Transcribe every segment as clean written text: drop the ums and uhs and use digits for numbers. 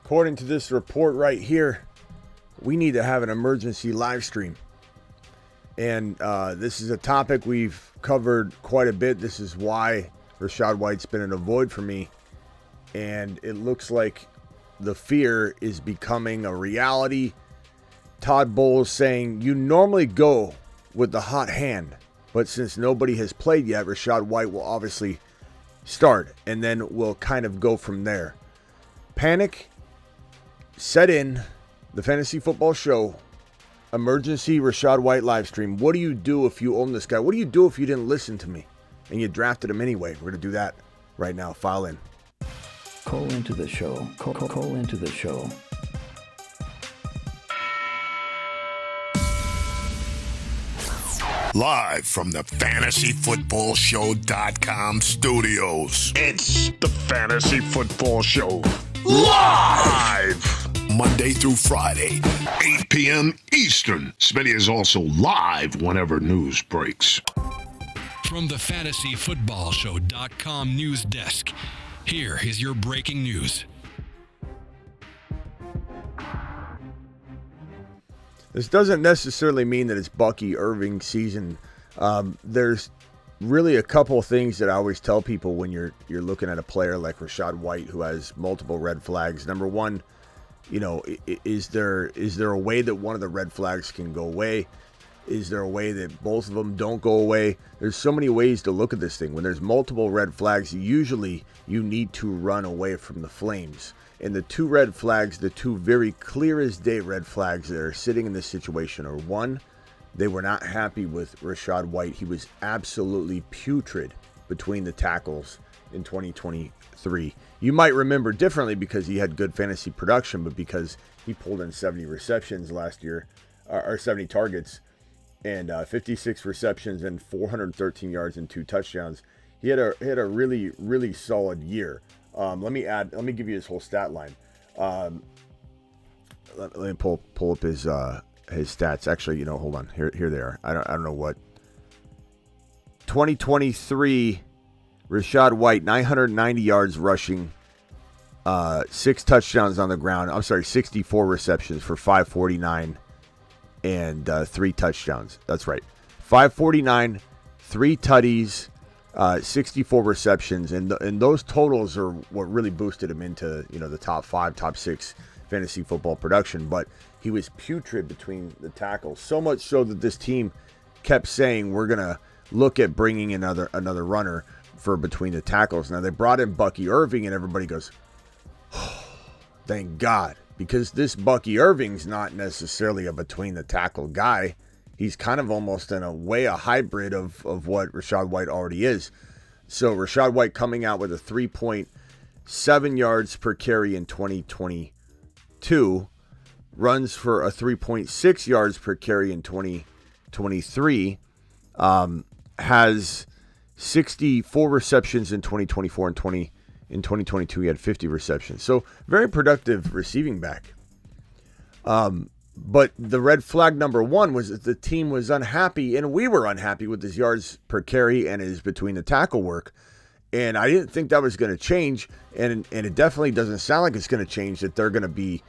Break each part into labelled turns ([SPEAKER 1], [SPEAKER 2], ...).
[SPEAKER 1] According to this report right here, we need to have an emergency live stream. And this is a topic we've covered quite a bit. This is why Rachaad White's been in a void for me. And it looks like the fear is becoming a reality. Todd Bowles saying, you normally go with the hot hand. But since nobody has played yet, Rachaad White will obviously start. And then we'll kind of go from there. Panic set in. The Fantasy Football Show. Emergency Rachaad White live stream. What do you do if you own this guy? What do you do if you didn't listen to me and you drafted him anyway? We're going to do that right now. File in.
[SPEAKER 2] Call into the show. Call into the show.
[SPEAKER 3] Live from the FantasyFootballShow.com studios. It's the Fantasy Football Show. Live! Monday through Friday, 8 p.m. Eastern. Smitty is also live whenever news breaks.
[SPEAKER 4] From the FantasyFootballShow.com news desk, here is your breaking news.
[SPEAKER 1] This doesn't necessarily mean that it's Bucky Irving season. There's really a couple of things that I always tell people when you're looking at a player like Rachaad White who has multiple red flags. Number one, is there a way that one of the red flags can go away? Is there a way that both of them don't go away? There's so many ways to look at this thing. When there's multiple red flags, usually you need to run away from the flames. And the two red flags, the two very clear as day red flags that are sitting in this situation are, one, they were not happy with Rachaad White. He was absolutely putrid between the tackles in 2023. You might remember differently because he had good fantasy production, but because he pulled in 70 receptions last year, or 70 targets, and 56 receptions and 413 yards and 2 touchdowns. He had a really, really solid year. Let me give you his whole stat line. Let me pull up his stats. Actually, hold on. Here they are. I don't know what. 2023, Rachaad White, 990 yards rushing, 6 touchdowns on the ground. 64 receptions for 549 and 3 touchdowns. That's right. 549, 3 tutties, 64 receptions, and those totals are what really boosted him into the top 5, top 6 fantasy football production. But he was putrid between the tackles, so much so that this team kept saying we're gonna look at bringing another runner for between the tackles. Now they brought in Bucky Irving, and everybody goes, oh, thank God, because this Bucky Irving's not necessarily a between the tackle guy. He's kind of almost in a way a hybrid of what Rachaad White already is. So Rachaad White coming out with a 3.7 yards per carry in 2022, runs for a 3.6 yards per carry in 2023, has 64 receptions in 2024, and in 2022 he had 50 receptions. So very productive receiving back. But the red flag number one was that the team was unhappy, and we were unhappy with his yards per carry and his between the tackle work. And I didn't think that was going to change, and it definitely doesn't sound like it's going to change, that they're going to be,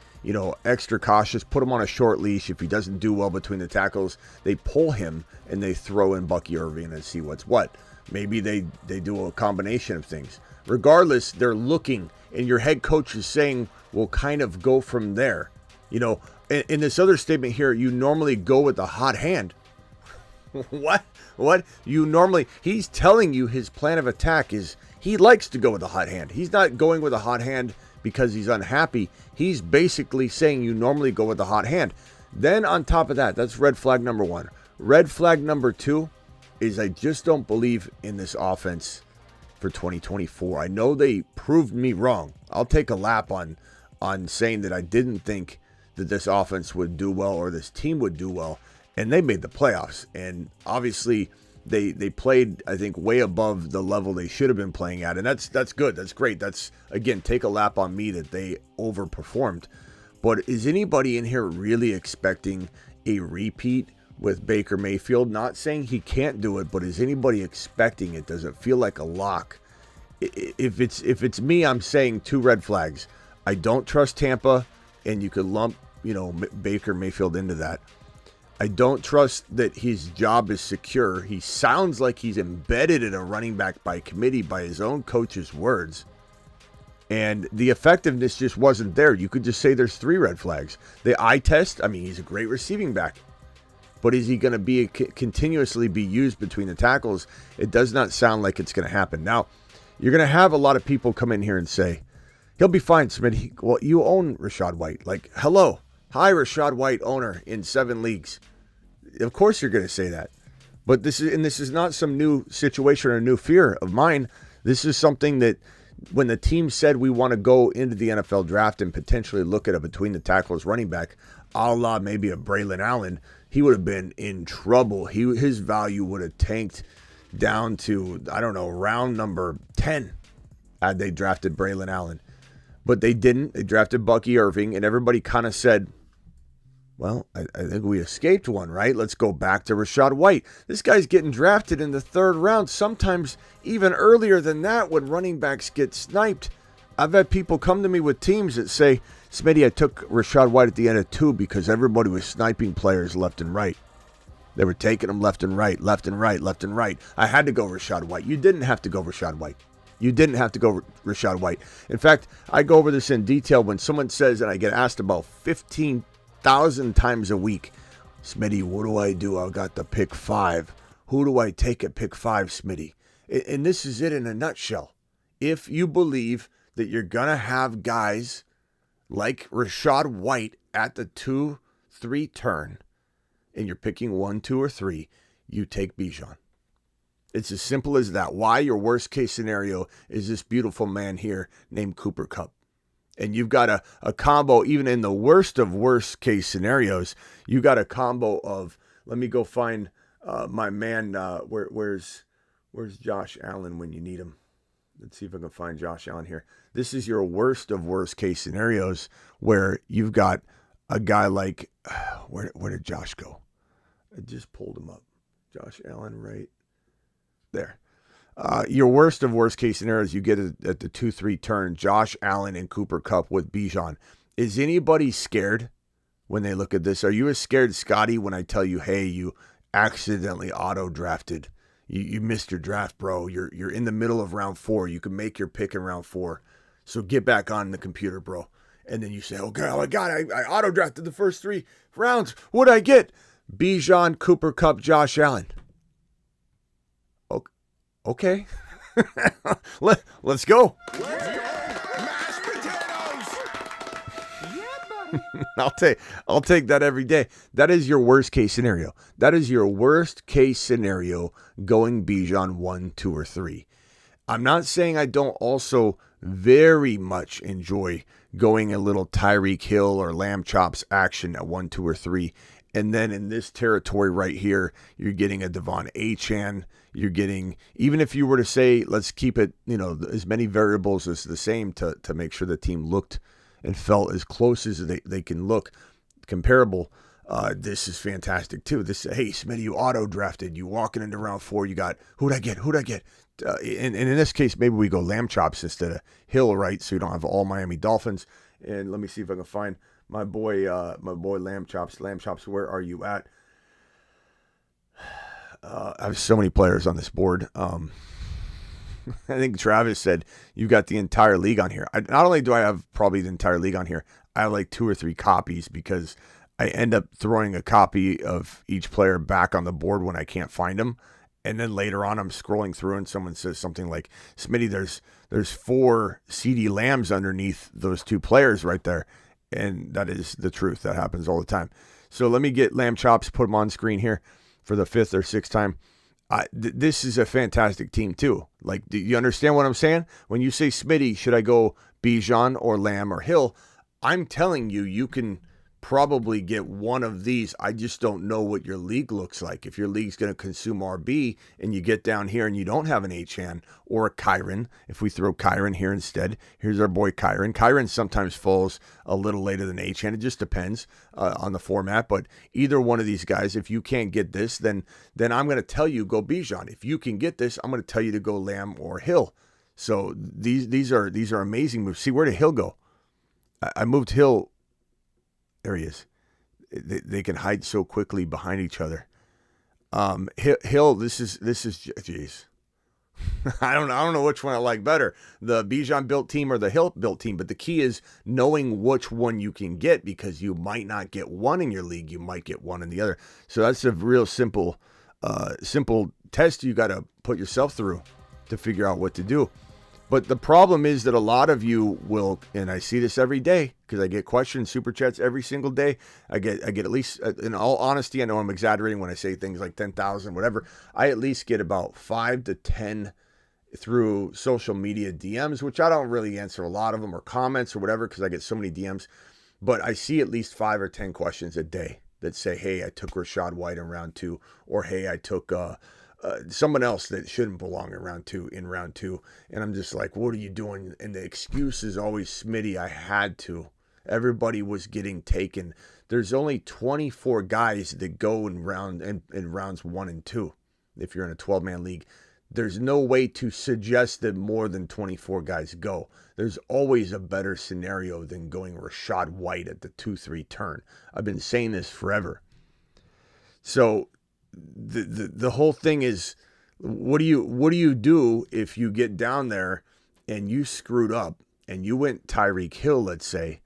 [SPEAKER 1] extra cautious, put him on a short leash. If he doesn't do well between the tackles, they pull him and they throw in Bucky Irving and see what's what. Maybe they do a combination of things. Regardless, they're looking, and your head coach is saying, we'll kind of go from there. In this other statement here, you normally go with the hot hand. What? He's telling you his plan of attack is he likes to go with the hot hand. He's not going with a hot hand because he's unhappy. He's basically saying you normally go with the hot hand. Then on top of that, that's red flag number one. Red flag number two is I just don't believe in this offense for 2024. I know they proved me wrong. I'll take a lap on saying that I didn't think that this offense would do well or this team would do well, and they made the playoffs. And obviously they played, I think, way above the level they should have been playing at, and that's good. That's great. That's, again, take a lap on me that they overperformed. But is anybody in here really expecting a repeat with Baker Mayfield? Not saying he can't do it, but is anybody expecting it? Does it feel like a lock? If it's me, I'm saying 2 red flags. I don't trust Tampa, and you could lump, Baker Mayfield into that. I don't trust that his job is secure. He sounds like he's embedded in a running back by committee by his own coach's words. And the effectiveness just wasn't there. You could just say there's 3 red flags. The eye test, he's a great receiving back. But is he going to continuously be used between the tackles? It does not sound like it's going to happen. Now, you're going to have a lot of people come in here and say, he'll be fine, Smitty. Well, you own Rachaad White. Like, hello. Hi, Rachaad White, owner in 7 leagues. Of course you're going to say that. But this is not some new situation or new fear of mine. This is something that when the team said we want to go into the NFL draft and potentially look at a between the tackles running back, a la maybe a Braylon Allen, he would have been in trouble. His value would have tanked down to, round number 10 had they drafted Braylon Allen. But they didn't. They drafted Bucky Irving, and everybody kind of said, well, I think we escaped one, right? Let's go back to Rachaad White. This guy's getting drafted in the 3rd round, sometimes even earlier than that when running backs get sniped. I've had people come to me with teams that say, Smitty, I took Rachaad White at the end of 2 because everybody was sniping players left and right. They were taking them left and right, left and right, left and right. I had to go Rachaad White. You didn't have to go Rachaad White. You didn't have to go Rachaad White. In fact, I go over this in detail when someone says, and I get asked about 15,000 times a week, Smitty, what do I do? I got the pick 5. Who do I take at pick 5, Smitty? And this is it in a nutshell. If you believe that you're going to have guys like Rachaad White at the 2-3 turn, and you're picking 1, 2, or 3, you take Bijan. It's as simple as that. Why? Your worst case scenario is this beautiful man here named Cooper Kupp. And you've got a combo, even in the worst of worst case scenarios, you got a combo of, let me go find my man, where's Josh Allen when you need him? Let's see if I can find Josh Allen here. This is your worst of worst case scenarios where you've got a guy like, where did Josh go? I just pulled him up. Josh Allen right there. Your worst of worst case scenarios, you get it at the 2-3 turn, Josh Allen and Cooper Kupp with Bijan. Is anybody scared when they look at this? Are you as scared, Scotty, when I tell you, hey, you accidentally auto-drafted? You missed your draft, bro. You're in the middle of round 4. You can make your pick in round 4. So get back on the computer, bro. And then you say, oh, my God, I auto-drafted the first 3 rounds. What'd I get? Bijan, Cooper Kupp, Josh Allen. Okay. Let's go.
[SPEAKER 3] Mashed potatoes.
[SPEAKER 1] I'll take that every day. That is your worst case scenario. That is your worst case scenario going Bijan 1, 2, or 3. I'm not saying I don't also very much enjoy going a little Tyreek Hill or Lamb Chops action at 1, 2, or 3. And then in this territory right here, you're getting a Devon Achane. You're getting, even if you were to say, let's keep it, as many variables as the same to make sure the team looked and felt as close as they can look comparable. This is fantastic too. Hey, Smitty, you auto-drafted. You walking into round 4, you got, who'd I get? And in this case, maybe we go Lamb Chops instead of Hill, right? So you don't have all Miami Dolphins. And let me see if I can find my boy Lamb Chops. Lamb Chops, where are you at? I have so many players on this board. I think Travis said you got the entire league on here. Not only do I have probably the entire league on here, I have like 2 or 3 copies because I end up throwing a copy of each player back on the board when I can't find them. And then later on, I'm scrolling through and someone says something like, Smitty, there's 4 CD Lambs underneath those 2 players right there. And that is the truth. That happens all the time. So let me get Lamb Chops, put them on screen here for the 5th or 6th time. This is a fantastic team too. Like, do you understand what I'm saying? When you say, Smitty, should I go Bijan or Lamb or Hill? I'm telling you, you can probably get one of these. I just don't know what your league looks like. If your league's going to consume RB and you get down here and you don't have an Achane or a Kyron, if we throw Kyron here instead, here's our boy Kyron. Kyron sometimes falls a little later than Achane. It just depends on the format. But either one of these guys, if you can't get this, then I'm going to tell you go Bijan. If you can get this, I'm going to tell you to go Lamb or Hill. So these are amazing moves. See, where did Hill go? I moved Hill. There he is. They can hide so quickly behind each other. Hill, this is jeez. I don't know which one I like better, the Bijan built team or the Hill built team. But the key is knowing which one you can get, because you might not get one in your league, you might get one in the other. So that's a real simple test you got to put yourself through to figure out what to do. But the problem is that a lot of you will, and I see this every day because I get questions, super chats every single day. I get at least, in all honesty, I know I'm exaggerating when I say things like 10,000, whatever. I at least get about 5 to 10 through social media DMs, which I don't really answer a lot of them, or comments or whatever, because I get so many DMs. But I see at least 5 or 10 questions a day that say, hey, I took Rachaad White in round 2, or hey, I took someone else that shouldn't belong in round two. And I'm just like, what are you doing? And the excuse is always, Smitty, I had to. Everybody was getting taken. There's only 24 guys that go in rounds 1 and 2. If you're in a 12-man league, there's no way to suggest that more than 24 guys go. There's always a better scenario than going Rachaad White at the 2-3 turn. I've been saying this forever. So the whole thing is, what do you do if you get down there and you screwed up and you went Tyreek Hill, let's say,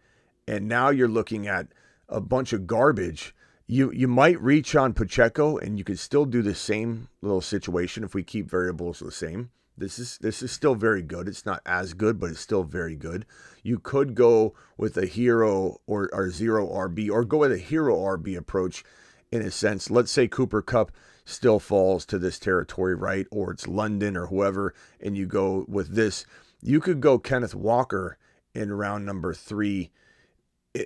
[SPEAKER 1] and now you're looking at a bunch of garbage? You might reach on Pacheco, and you could still do the same little situation if we keep variables the same. This is still very good. It's not as good, but it's still very good. You could go with a hero or zero RB, or go with a hero RB approach. In a sense, let's say Cooper Kupp still falls to this territory, right? Or it's London or whoever, and you go with this. You could go Kenneth Walker in round number 3,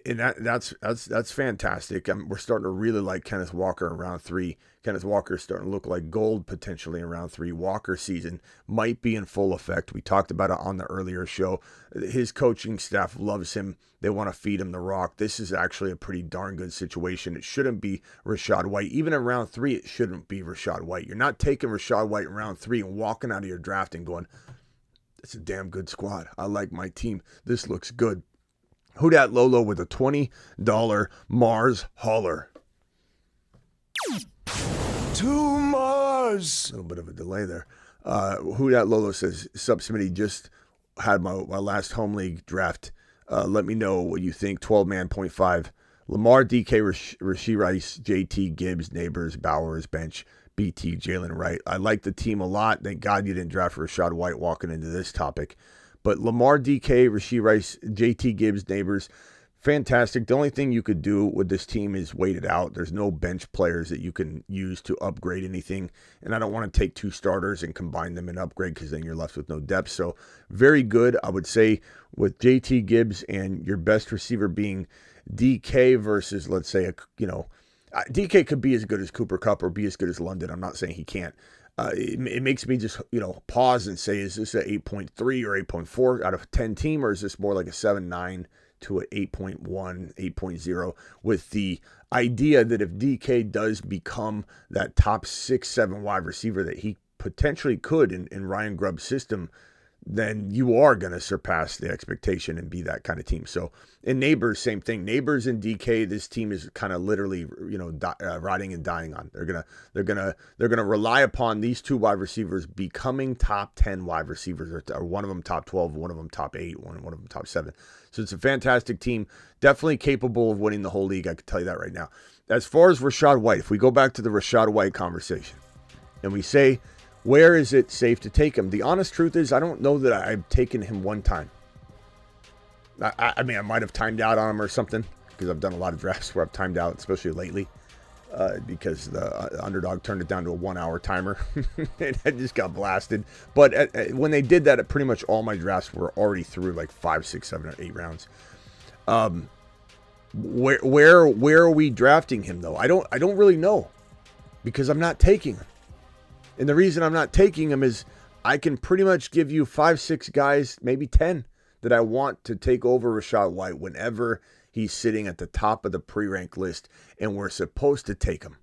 [SPEAKER 1] and that's fantastic. We're starting to really like Kenneth Walker in round 3. Kenneth Walker is starting to look like gold potentially in round 3. Walker season might be in full effect. We talked about it on the earlier show. His coaching staff loves him. They want to feed him the rock. This is actually a pretty darn good situation. It shouldn't be Rachaad White. Even in round 3, it shouldn't be Rachaad White. You're not taking Rachaad White in round 3 and walking out of your draft and going, it's a damn good squad. I like my team. This looks good. Who dat Lolo with a $20 Mars hauler?
[SPEAKER 3] To Mars.
[SPEAKER 1] A little bit of a delay there. Who dat Lolo says, Sup Smitty, just had my last home league draft. Let me know what you think. 12-man, 0.5. Lamar, DK, Rashee Rice, JT, Gibbs, Neighbors, Bowers, bench, BT, Jalen Wright. I like the team a lot. Thank God you didn't draft Rachaad White walking into this topic. But Lamar, DK, Rashee Rice, JT, Gibbs, Neighbors, fantastic. The only thing you could do with this team is wait it out. There's no bench players that you can use to upgrade anything. And I don't want to take 2 starters and combine them and upgrade, because then you're left with no depth. So very good, I would say, with JT, Gibbs, and your best receiver being DK versus, let's say, DK could be as good as Cooper Kupp or be as good as London. I'm not saying he can't. It makes me just, pause and say, is this an 8.3 or 8.4 out of 10 team, or is this more like a 7.9 to an 8.1, 8.0, with the idea that if DK does become that top 6-7 wide receiver that he potentially could in Ryan Grubb's system, then you are going to surpass the expectation and be that kind of team. So in Neighbors, same thing. Neighbors and DK, this team is kind of literally, riding and dying on. They're gonna rely upon these 2 wide receivers becoming top 10 wide receivers, or one of them top 12, one of them top 8, one of them top 7. So it's a fantastic team, definitely capable of winning the whole league. I can tell you that right now. As far as Rachaad White, if we go back to the Rachaad White conversation and we say, where is it safe to take him? The honest truth is, I don't know that I've taken him one time. I mean, I might have timed out on him or something, because I've done a lot of drafts where I've timed out, especially lately, because the Underdog turned it down to a 1-hour timer. And I just got blasted. But when they did that, pretty much all my drafts were already through like 5, 6, 7, or 8 rounds. Where are we drafting him though? I don't really know, because I'm not taking him. And the reason I'm not taking him is I can pretty much give you 5, 6 guys, maybe 10, that I want to take over Rachaad White whenever he's sitting at the top of the pre-rank list and we're supposed to take him.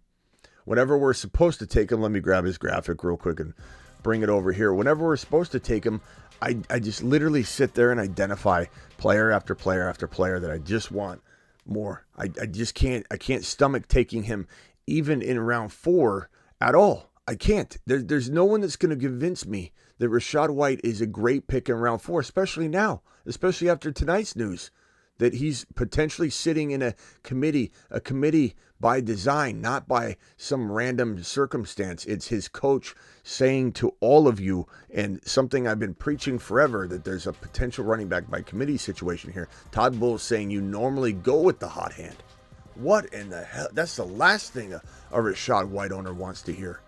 [SPEAKER 1] Whenever we're supposed to take him, let me grab his graphic real quick and bring it over here. Whenever we're supposed to take him, I just literally sit there and identify player after player after player that I just want more. I just can't. I can't stomach taking him even in round 4 at all. I can't. There's no one that's going to convince me that Rachaad White is a great pick in round 4, especially now, especially after tonight's news, that he's potentially sitting in a committee by design, not by some random circumstance. It's his coach saying to all of you, and something I've been preaching forever, that there's a potential running back by committee situation here. Todd Bowles saying you normally go with the hot hand. What in the hell? That's the last thing a Rachaad White owner wants to hear.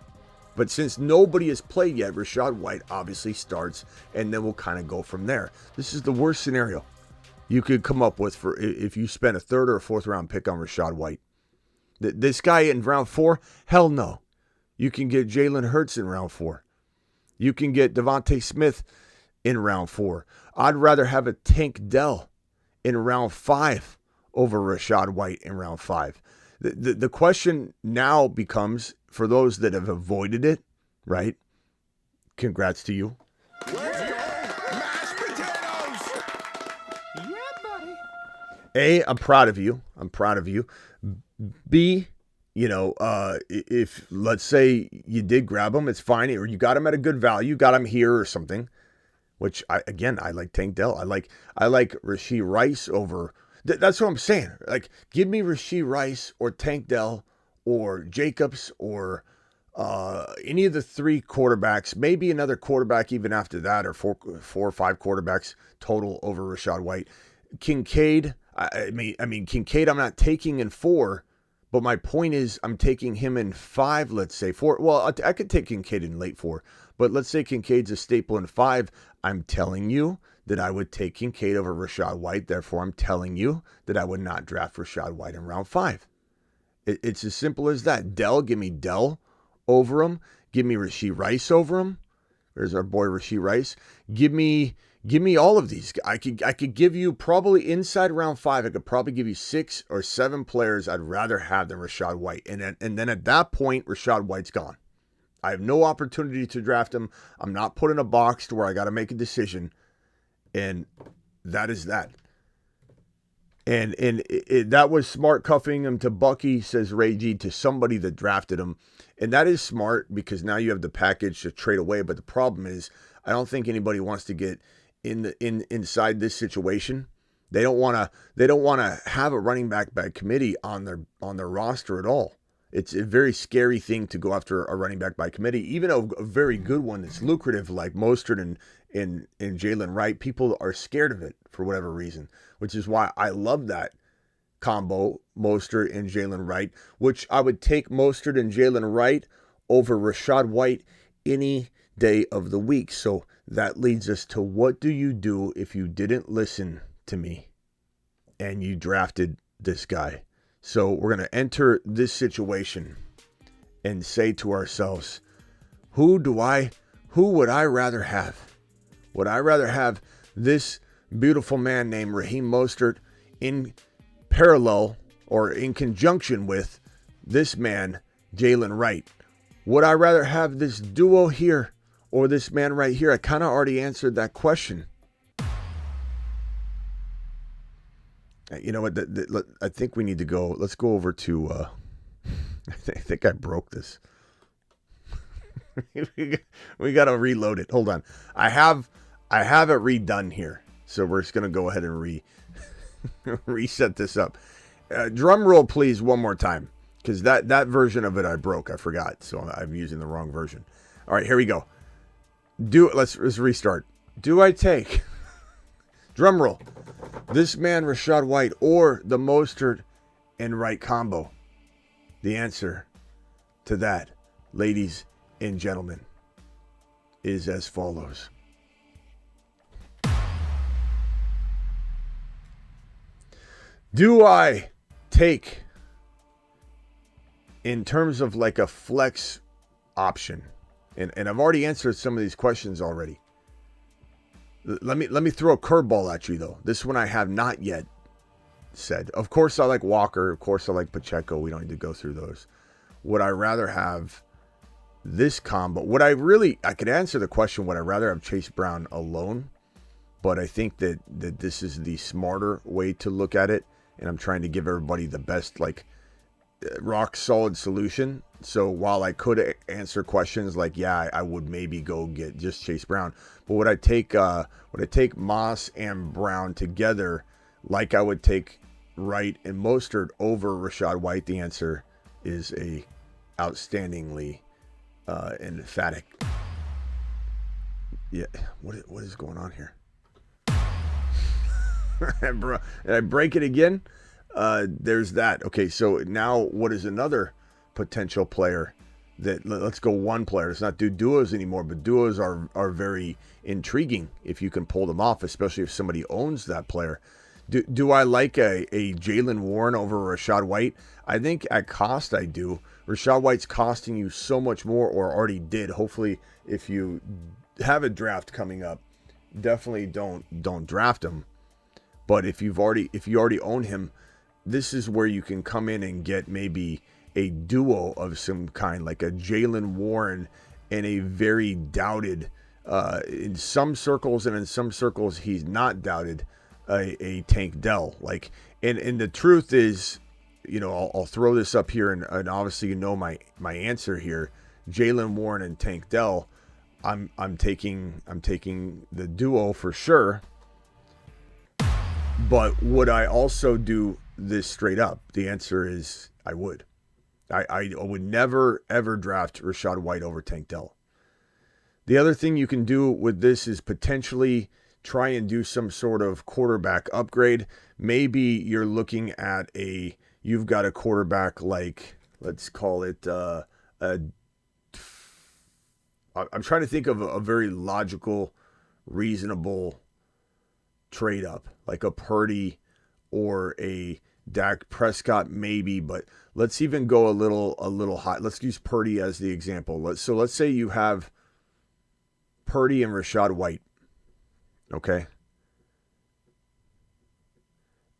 [SPEAKER 1] But since nobody has played yet, Rachaad White obviously starts, and then we'll kind of go from there. This is the worst scenario you could come up with for if you spend a 3rd or a 4th round pick on Rachaad White. This guy in round 4, hell no. You can get Jalen Hurts in round 4. You can get Devontae Smith in round 4. I'd rather have a Tank Dell in round 5 over Rachaad White in round 5. The question now becomes, for those that have avoided it, right? Congrats to you.
[SPEAKER 3] Let's go, mashed potatoes.
[SPEAKER 5] Yeah, buddy.
[SPEAKER 1] A, I'm proud of you. I'm proud of you. B, if let's say you did grab him, it's fine, or you got him at a good value, got him here or something. Which I like Tank Dell. I like Rashee Rice over. That's what I'm saying. Like, give me Rashee Rice or Tank Dell or Jacobs or any of the 3 quarterbacks, maybe another quarterback even after that, or 4 or 5 quarterbacks total over Rachaad White. Kincaid, I mean Kincaid I'm not taking in 4, but my point is I'm taking him in 5, let's say 4. Well, I could take Kincaid in late 4, but let's say Kincaid's a staple in 5. I'm telling you that I would take Kincaid over Rachaad White. Therefore, I'm telling you that I would not draft Rachaad White in round 5. It's as simple as that. Give me Dell over him. Give me Rashee Rice over him. There's our boy Rashee Rice. Give me all of these. I could give you probably inside round 5. I could probably give you 6 or 7 players I'd rather have than Rachaad White. And then at that point, Rachaad White's gone. I have no opportunity to draft him. I'm not put in a box to where I got to make a decision. And that is that. And that was smart cuffing him to Bucky, says Ray G, to somebody that drafted him. And that is smart because now you have the package to trade away. But the problem is, I don't think anybody wants to get inside this situation. They don't want to have a running back by committee on their roster at all. It's a very scary thing to go after a running back by committee, even a very good one that's lucrative like Mostert and Jalen Wright. People are scared of it for whatever reason, which is why I love that combo, Mostert and Jalen Wright, which I would take Mostert and Jalen Wright over Rachaad White any day of the week. So that leads us to, what do you do if you didn't listen to me and you drafted this guy? So we're going to enter this situation and say to ourselves, who would I rather have? Would I rather have this beautiful man named Raheem Mostert in parallel or in conjunction with this man, Jalen Wright? Would I rather have this duo here or this man right here? I kind of already answered that question. You know what? I think we need to go. Let's go over to. I think I broke this. We got to reload it. Hold on. I have it redone here, so we're just gonna go ahead and reset this up. Drum roll, please, one more time, because that version of it I broke. I forgot, so I'm using the wrong version. All right, here we go. Let's restart. Do I take? Drum roll. This man, Rachaad White, or the Mostert and Wright combo? The answer to that, ladies and gentlemen, is as follows. Do I take, in terms of like a flex option, and I've already answered some of these questions already. Let me throw a curveball at you, though. This one I have not yet said. Of course, I like Walker. Of course, I like Pacheco. We don't need to go through those. Would I rather have this combo. I could answer the question, would I rather have Chase Brown alone? But I think that this is the smarter way to look at it. And I'm trying to give everybody the best, like, rock solid solution. So while I could answer questions like, yeah, I would maybe go get just Chase Brown, but would I take Moss and Brown together like I would take Wright and Mostert over Rachaad White? The answer is a outstandingly emphatic. Yeah, what is going on here? Did I break it again? There's that. Okay, so now what is another potential player that, let's go one player. Let's not do duos anymore, but duos are very intriguing if you can pull them off, especially if somebody owns that player. Do I like a Jaylen Warren over Rachaad White? I think at cost I do. Rachaad White's costing you so much more, or already did. Hopefully, if you have a draft coming up, definitely don't draft him. But if you already own him, this is where you can come in and get maybe a duo of some kind, like a Jaylen Warren and a very doubted, in some circles, and in some circles he's not doubted, a Tank Dell. Like, and the truth is, I'll throw this up here, and obviously my answer here. Jaylen Warren and Tank Dell, I'm taking the duo for sure. But would I also do this straight up? The answer is I would. I would never, ever draft Rachaad White over Tank Dell. The other thing you can do with this is potentially try and do some sort of quarterback upgrade. Maybe you're looking at you've got a quarterback like, let's call it, I'm trying to think of a very logical, reasonable trade up, like a Purdy or a Dak Prescott maybe, but let's even go a little high. Let's use Purdy as the example. Let's say you have Purdy and Rachaad White, okay?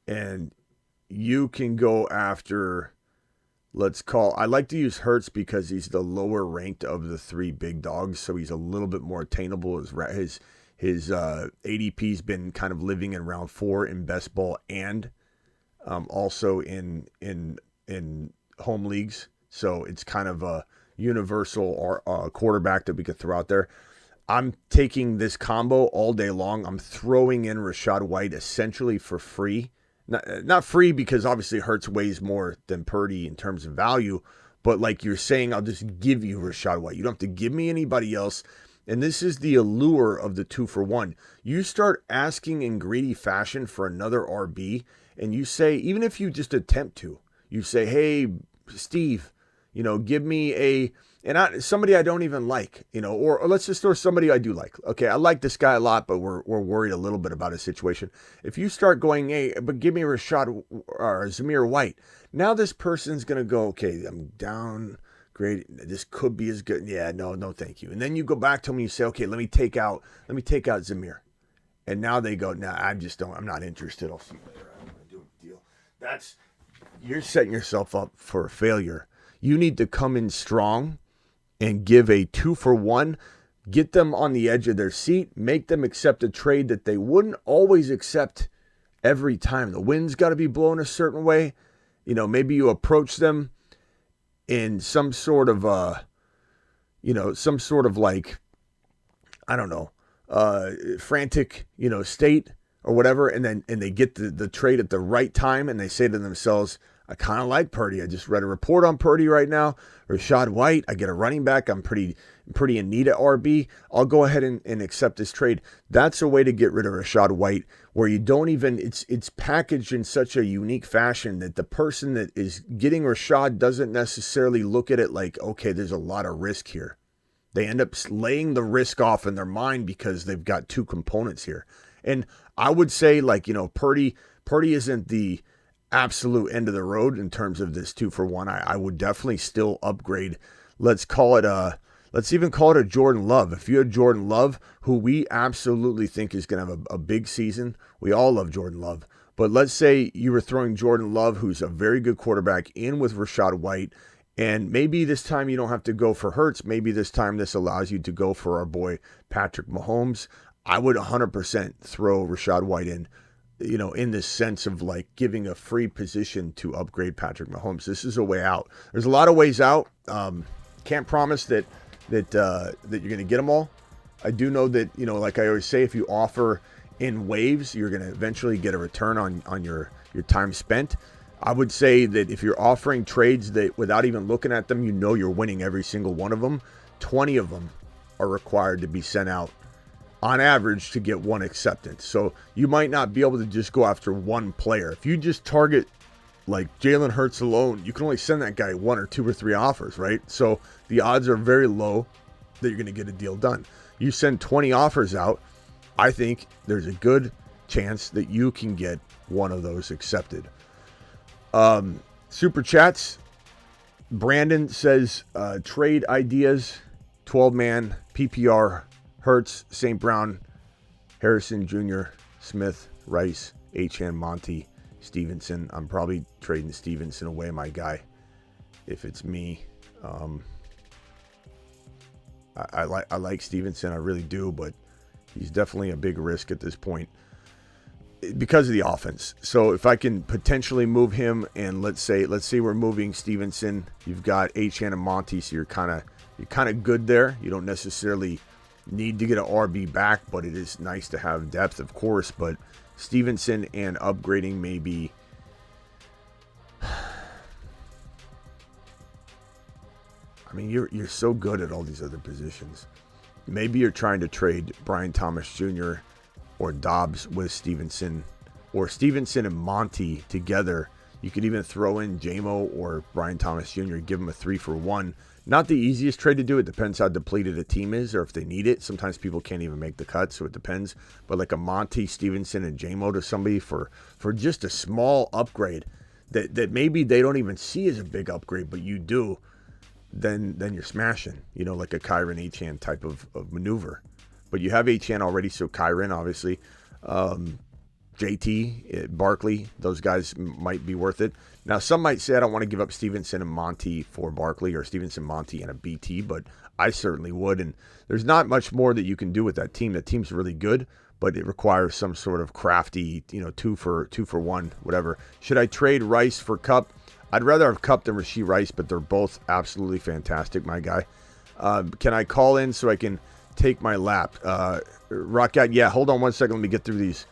[SPEAKER 1] And you can go after, I like to use Hurts because he's the lower ranked of the three big dogs, so he's a little bit more attainable. His ADP's been kind of living in round 4 in best ball and also in home leagues. So it's kind of a universal quarterback that we could throw out there. I'm taking this combo all day long. I'm throwing in Rachaad White essentially for free. Not free because obviously Hurts weighs more than Purdy in terms of value, but like you're saying, I'll just give you Rachaad White. You don't have to give me anybody else. And this is the allure of the 2-for-1. You start asking in greedy fashion for another RB, and you say, even if you just attempt to, you say, hey, Steve, give me somebody I don't even like, or let's just throw somebody I do like. Okay, I like this guy a lot, but we're worried a little bit about his situation. If you start going, hey, but give me Rachaad or Zamir White, now this person's going to go, okay, I'm down. Great. This could be as good. Yeah, no, thank you. And then you go back to them and you say, okay, let me take out Zamir. And now they go, nah, I'm not interested. I'll see you later. I don't want to do a deal. You're setting yourself up for a failure. You need to come in strong and give a 2-for-1, get them on the edge of their seat, make them accept a trade that they wouldn't always accept every time. The wind's got to be blowing a certain way. Maybe you approach them in some sort of like, I don't know, frantic, state or whatever. And they get the trade at the right time and they say to themselves, I kind of like Purdy. I just read a report on Purdy right now. Rachaad White, I get a running back. I'm pretty in need of RB. I'll go ahead and accept this trade. That's a way to get rid of Rachaad White where you don't even, it's packaged in such a unique fashion that the person that is getting Rachaad doesn't necessarily look at it like, okay, there's a lot of risk here. They end up laying the risk off in their mind because they've got two components here. And I would say, like, Purdy isn't the absolute end of the road in terms of this 2-for-1. I would definitely still upgrade. Let's even call it a Jordan Love. If you had Jordan Love, who we absolutely think is going to have a big season, we all love Jordan Love. But let's say you were throwing Jordan Love, who's a very good quarterback, in with Rachaad White, And maybe this time you don't have to go for Hurts. Maybe this time this allows you to go for our boy Patrick Mahomes. I would 100% throw Rachaad White in, in this sense of like giving a free position to upgrade Patrick Mahomes. This is a way out. There's a lot of ways out. Can't promise that you're going to get them all. I do know that, like I always say, if you offer in waves, you're going to eventually get a return on your time spent. I would say that if you're offering trades that without even looking at them, you're winning every single one of them, 20 of them are required to be sent out on average to get one acceptance. So you might not be able to just go after one player. If you just target like Jalen Hurts alone, you can only send that guy 1 or 2 or 3 offers, right? So the odds are very low that you're going to get a deal done. You send 20 offers out, I think there's a good chance that you can get one of those accepted. Super chats. Brandon says trade ideas, 12-man, PPR, Hurts, St. Brown, Harrison Jr., Smith, Rice, H.N., Monty, Stevenson. I'm probably trading Stevenson away, my guy, if it's me. I like Stevenson, I really do, but he's definitely a big risk at this point because of the offense. So if I can potentially move him, and let's say we're moving Stevenson, you've got H.N. and Monty, so you're kind of good there. You don't necessarily need to get an RB back, but it is nice to have depth, of course. But Stevenson and upgrading maybe. I mean, you're so good at all these other positions. Maybe you're trying to trade Brian Thomas Jr. or Dobbs with Stevenson, or Stevenson and Monty together. You could even throw in JMO or Brian Thomas Jr., give them a 3-for-1. Not the easiest trade to do. It depends how depleted a team is or if they need it. Sometimes people can't even make the cut, so it depends. But like a Monty, Stevenson, and JMO to somebody for just a small upgrade that maybe they don't even see as a big upgrade, but you do, then you're smashing. Like a Kyron H-Hand type of maneuver. But you have H-Hand already, so Kyron, obviously. JT, Barkley, those guys might be worth it. Now, some might say I don't want to give up Stevenson and Monty for Barkley, or Stevenson, Monty, and a BT, but I certainly would. And there's not much more that you can do with that team. That team's really good, but it requires some sort of crafty, 2 for 1, whatever. Should I trade Rice for Kupp? I'd rather have Kupp than Rashee Rice, but they're both absolutely fantastic, my guy. Can I call in so I can take my lap? Rachaad, yeah, hold on 1 second. Let me get through these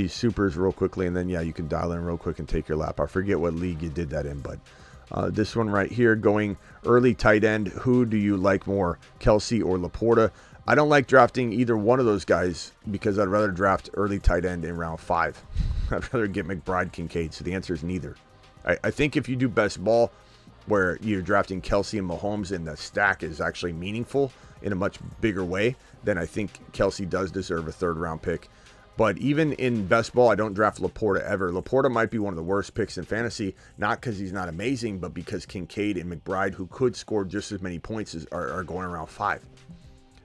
[SPEAKER 1] supers real quickly, and then you can dial in real quick and take your lap. I forget what league you did that in, but this one right here, going early tight end, who do you like more, Kelsey or Laporta? I don't like drafting either one of those guys because I'd rather draft early tight end in round 5. I'd rather get McBride, Kincaid, so the answer is neither. I think if you do best ball where you're drafting Kelsey and Mahomes and the stack is actually meaningful in a much bigger way, then I think Kelsey does deserve a 3rd round pick. But even in best ball, I don't draft Laporta ever. Laporta might be one of the worst picks in fantasy, not because he's not amazing, but because Kincaid and McBride, who could score just as many points, are going around 5.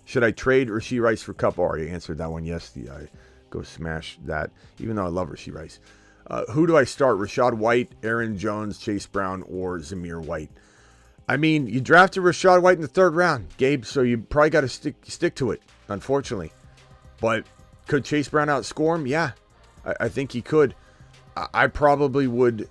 [SPEAKER 1] Should I trade Rashee Rice for Kupp? Already answered that one. Yes, I go smash that, even though I love Rashee Rice. Who do I start? Rachaad White, Aaron Jones, Chase Brown, or Zamir White? I mean, you drafted Rachaad White in the 3rd round, Gabe, so you probably got to stick to it, unfortunately. But could Chase Brown outscore him? Yeah, I think he could. I probably would.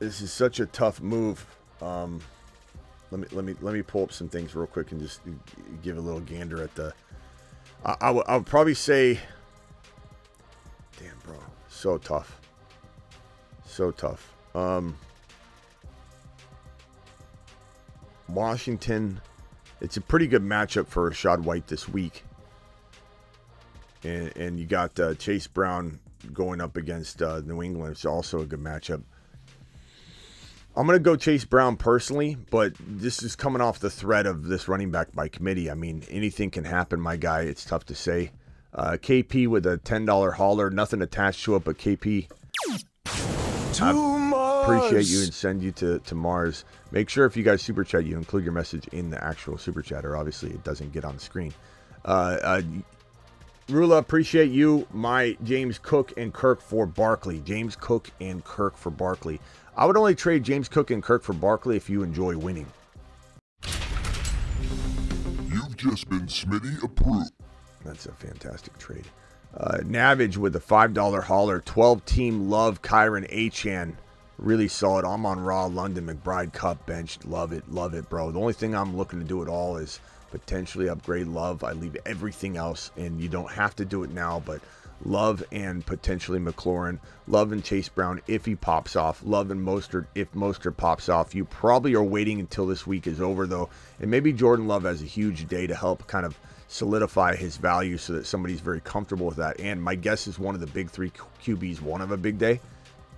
[SPEAKER 1] This is such a tough move. Let me pull up some things real quick and just give a little gander at the. I would probably say. Damn, bro, so tough. So tough. Washington. It's a pretty good matchup for Rachaad White this week. And you got Chase Brown going up against New England. It's also a good matchup. I'm going to go Chase Brown personally, but this is coming off the thread of this running back by committee. I mean, anything can happen, my guy. It's tough to say. KP with a $10 hauler, nothing attached to it, but KP, I appreciate you and send you to Mars. Make sure if you guys super chat, you include your message in the actual super chat, or obviously it doesn't get on the screen. Rula, appreciate you. My James Cook and Kirk for Barkley. James Cook and Kirk for Barkley. I would only trade James Cook and Kirk for Barkley if you enjoy winning.
[SPEAKER 3] You've just been Smitty approved.
[SPEAKER 1] That's a fantastic trade. Navage with a $5 hauler. 12-team love Kyron Achan. Really solid. I'm on Raw, London, McBride, Cup, benched. Love it, bro. The only thing I'm looking to do at all is potentially upgrade Love. I leave everything else, and you don't have to do it now, but Love and potentially McLaurin. Love and Chase Brown if he pops off. Love and Mostert if Mostert pops off. You probably are waiting until this week is over, though, and maybe Jordan Love has a huge day to help kind of solidify his value so that somebody's very comfortable with that. And my guess is one of the big three QBs won't have a big day.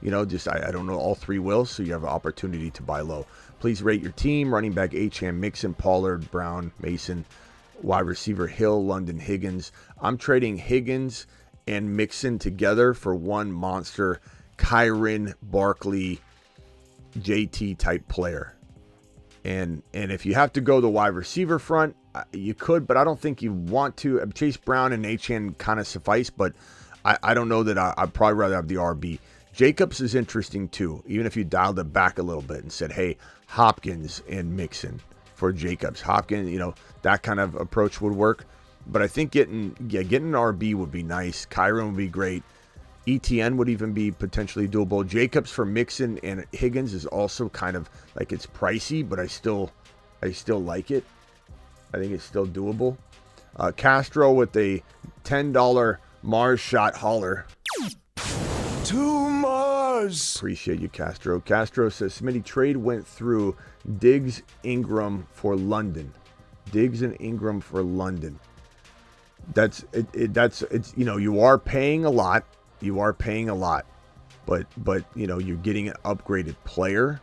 [SPEAKER 1] You know, just I don't know, all three will, so you have an opportunity to buy low. Please rate your team. Running back Achane, Mixon, Pollard, Brown, Mason. Wide receiver Hill, London, Higgins. I'm trading Higgins and Mixon together for one monster Kyron Barkley JT type player. And if you have to go the wide receiver front, you could, but I don't think you want to. Chase Brown and Achane kind of suffice, but I don't know that I'd probably rather have the RB. Jacobs is interesting too, even if you dialed it back a little bit and said, hey, Hopkins and Mixon for Jacobs. Hopkins, you know, that kind of approach would work. But I think getting an RB would be nice. Kyron would be great. ETN would even be potentially doable. Jacobs for Mixon and Higgins is also kind of like, it's pricey, but I still like it. I think it's still doable. Castro with a $10 Mars shot hauler.
[SPEAKER 3] To Mars.
[SPEAKER 1] Appreciate you, Castro. Castro says Smitty trade went through Diggs Ingram for London. Diggs and Ingram for London. It's you know, you are paying a lot. But you know, you're getting an upgraded player.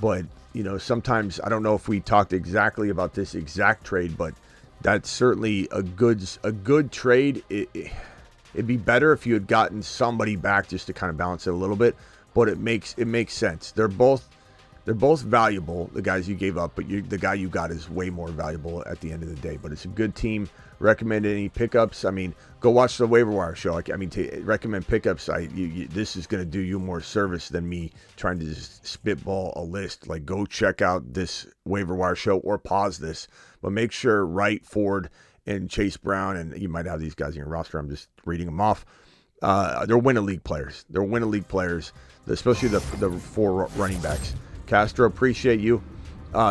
[SPEAKER 1] But you know, sometimes I don't know if we talked exactly about this exact trade, but that's certainly a good trade. It'd be better if you had gotten somebody back just to kind of balance it a little bit, but it makes sense. They're both valuable, the guys you gave up, but the guy you got is way more valuable at the end of the day. But it's a good team. Recommend any pickups? I mean, go watch the Waiver Wire show. I mean, to recommend pickups. This is going to do you more service than me trying to just spitball a list. Like, go check out this Waiver Wire show or pause this, but make sure Wright, Ford, and Chase Brown, and you might have these guys in your roster. I'm just reading them off. They're win-a-league players. Especially the four running backs. Castro, appreciate you.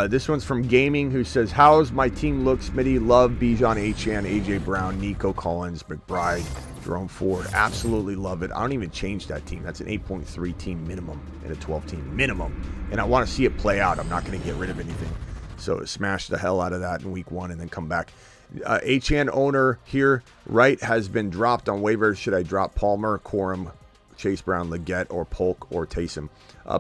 [SPEAKER 1] This one's from Gaming, who says, how's my team look? Smitty, Love, Bijan, Achan, AJ Brown, Nico Collins, McBride, Jerome Ford. Absolutely love it. I don't even change that team. That's an 8.3 team minimum and a 12 team minimum. And I want to see it play out. I'm not going to get rid of anything. So smash the hell out of that in week one and then come back. Achan owner here, Wright has been dropped on waivers. Should I drop Palmer, Corum, Chase Brown, Leggett, or Polk, or Taysom?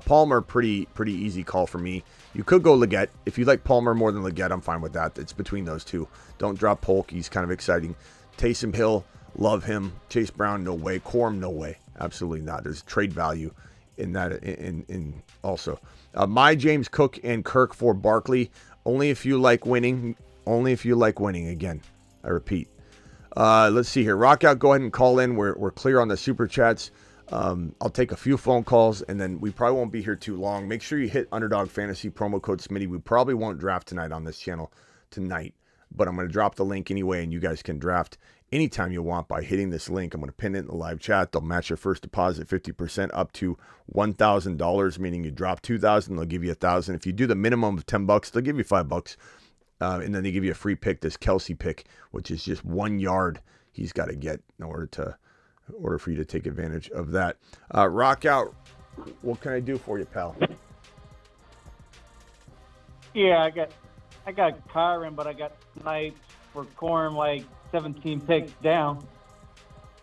[SPEAKER 1] Palmer, pretty easy call for me. You could go Leggett. If you like Palmer more than Leggett, I'm fine with that. It's between those two. Don't drop Polk. He's kind of exciting. Taysom Hill, love him. Chase Brown, no way. Corum, no way. Absolutely not. There's trade value in that. In also, my James Cook and Kirk for Barkley. Only if you like winning. Only if you like winning. Again, I repeat. Let's see here. Rock out. Go ahead and call in. We're clear on the super chats. I'll take a few phone calls, and then we probably won't be here too long. Make sure you hit Underdog Fantasy promo code Smitty. We probably won't draft tonight on this channel tonight, but I'm going to drop the link anyway, and you guys can draft anytime you want by hitting this link. I'm going to pin it in the live chat. They'll match your first deposit 50% up to $1,000, meaning you drop $2,000, they'll give you $1,000. If you do the minimum of $10, they'll give you $5. And then they give you a free pick, this Kelsey pick, which is just 1 yard he's got to get in order for you to take advantage of that. Rock out. What can I do for you, pal?
[SPEAKER 6] Yeah, I got Kyron, but I got Snipes for Corum like 17 picks down.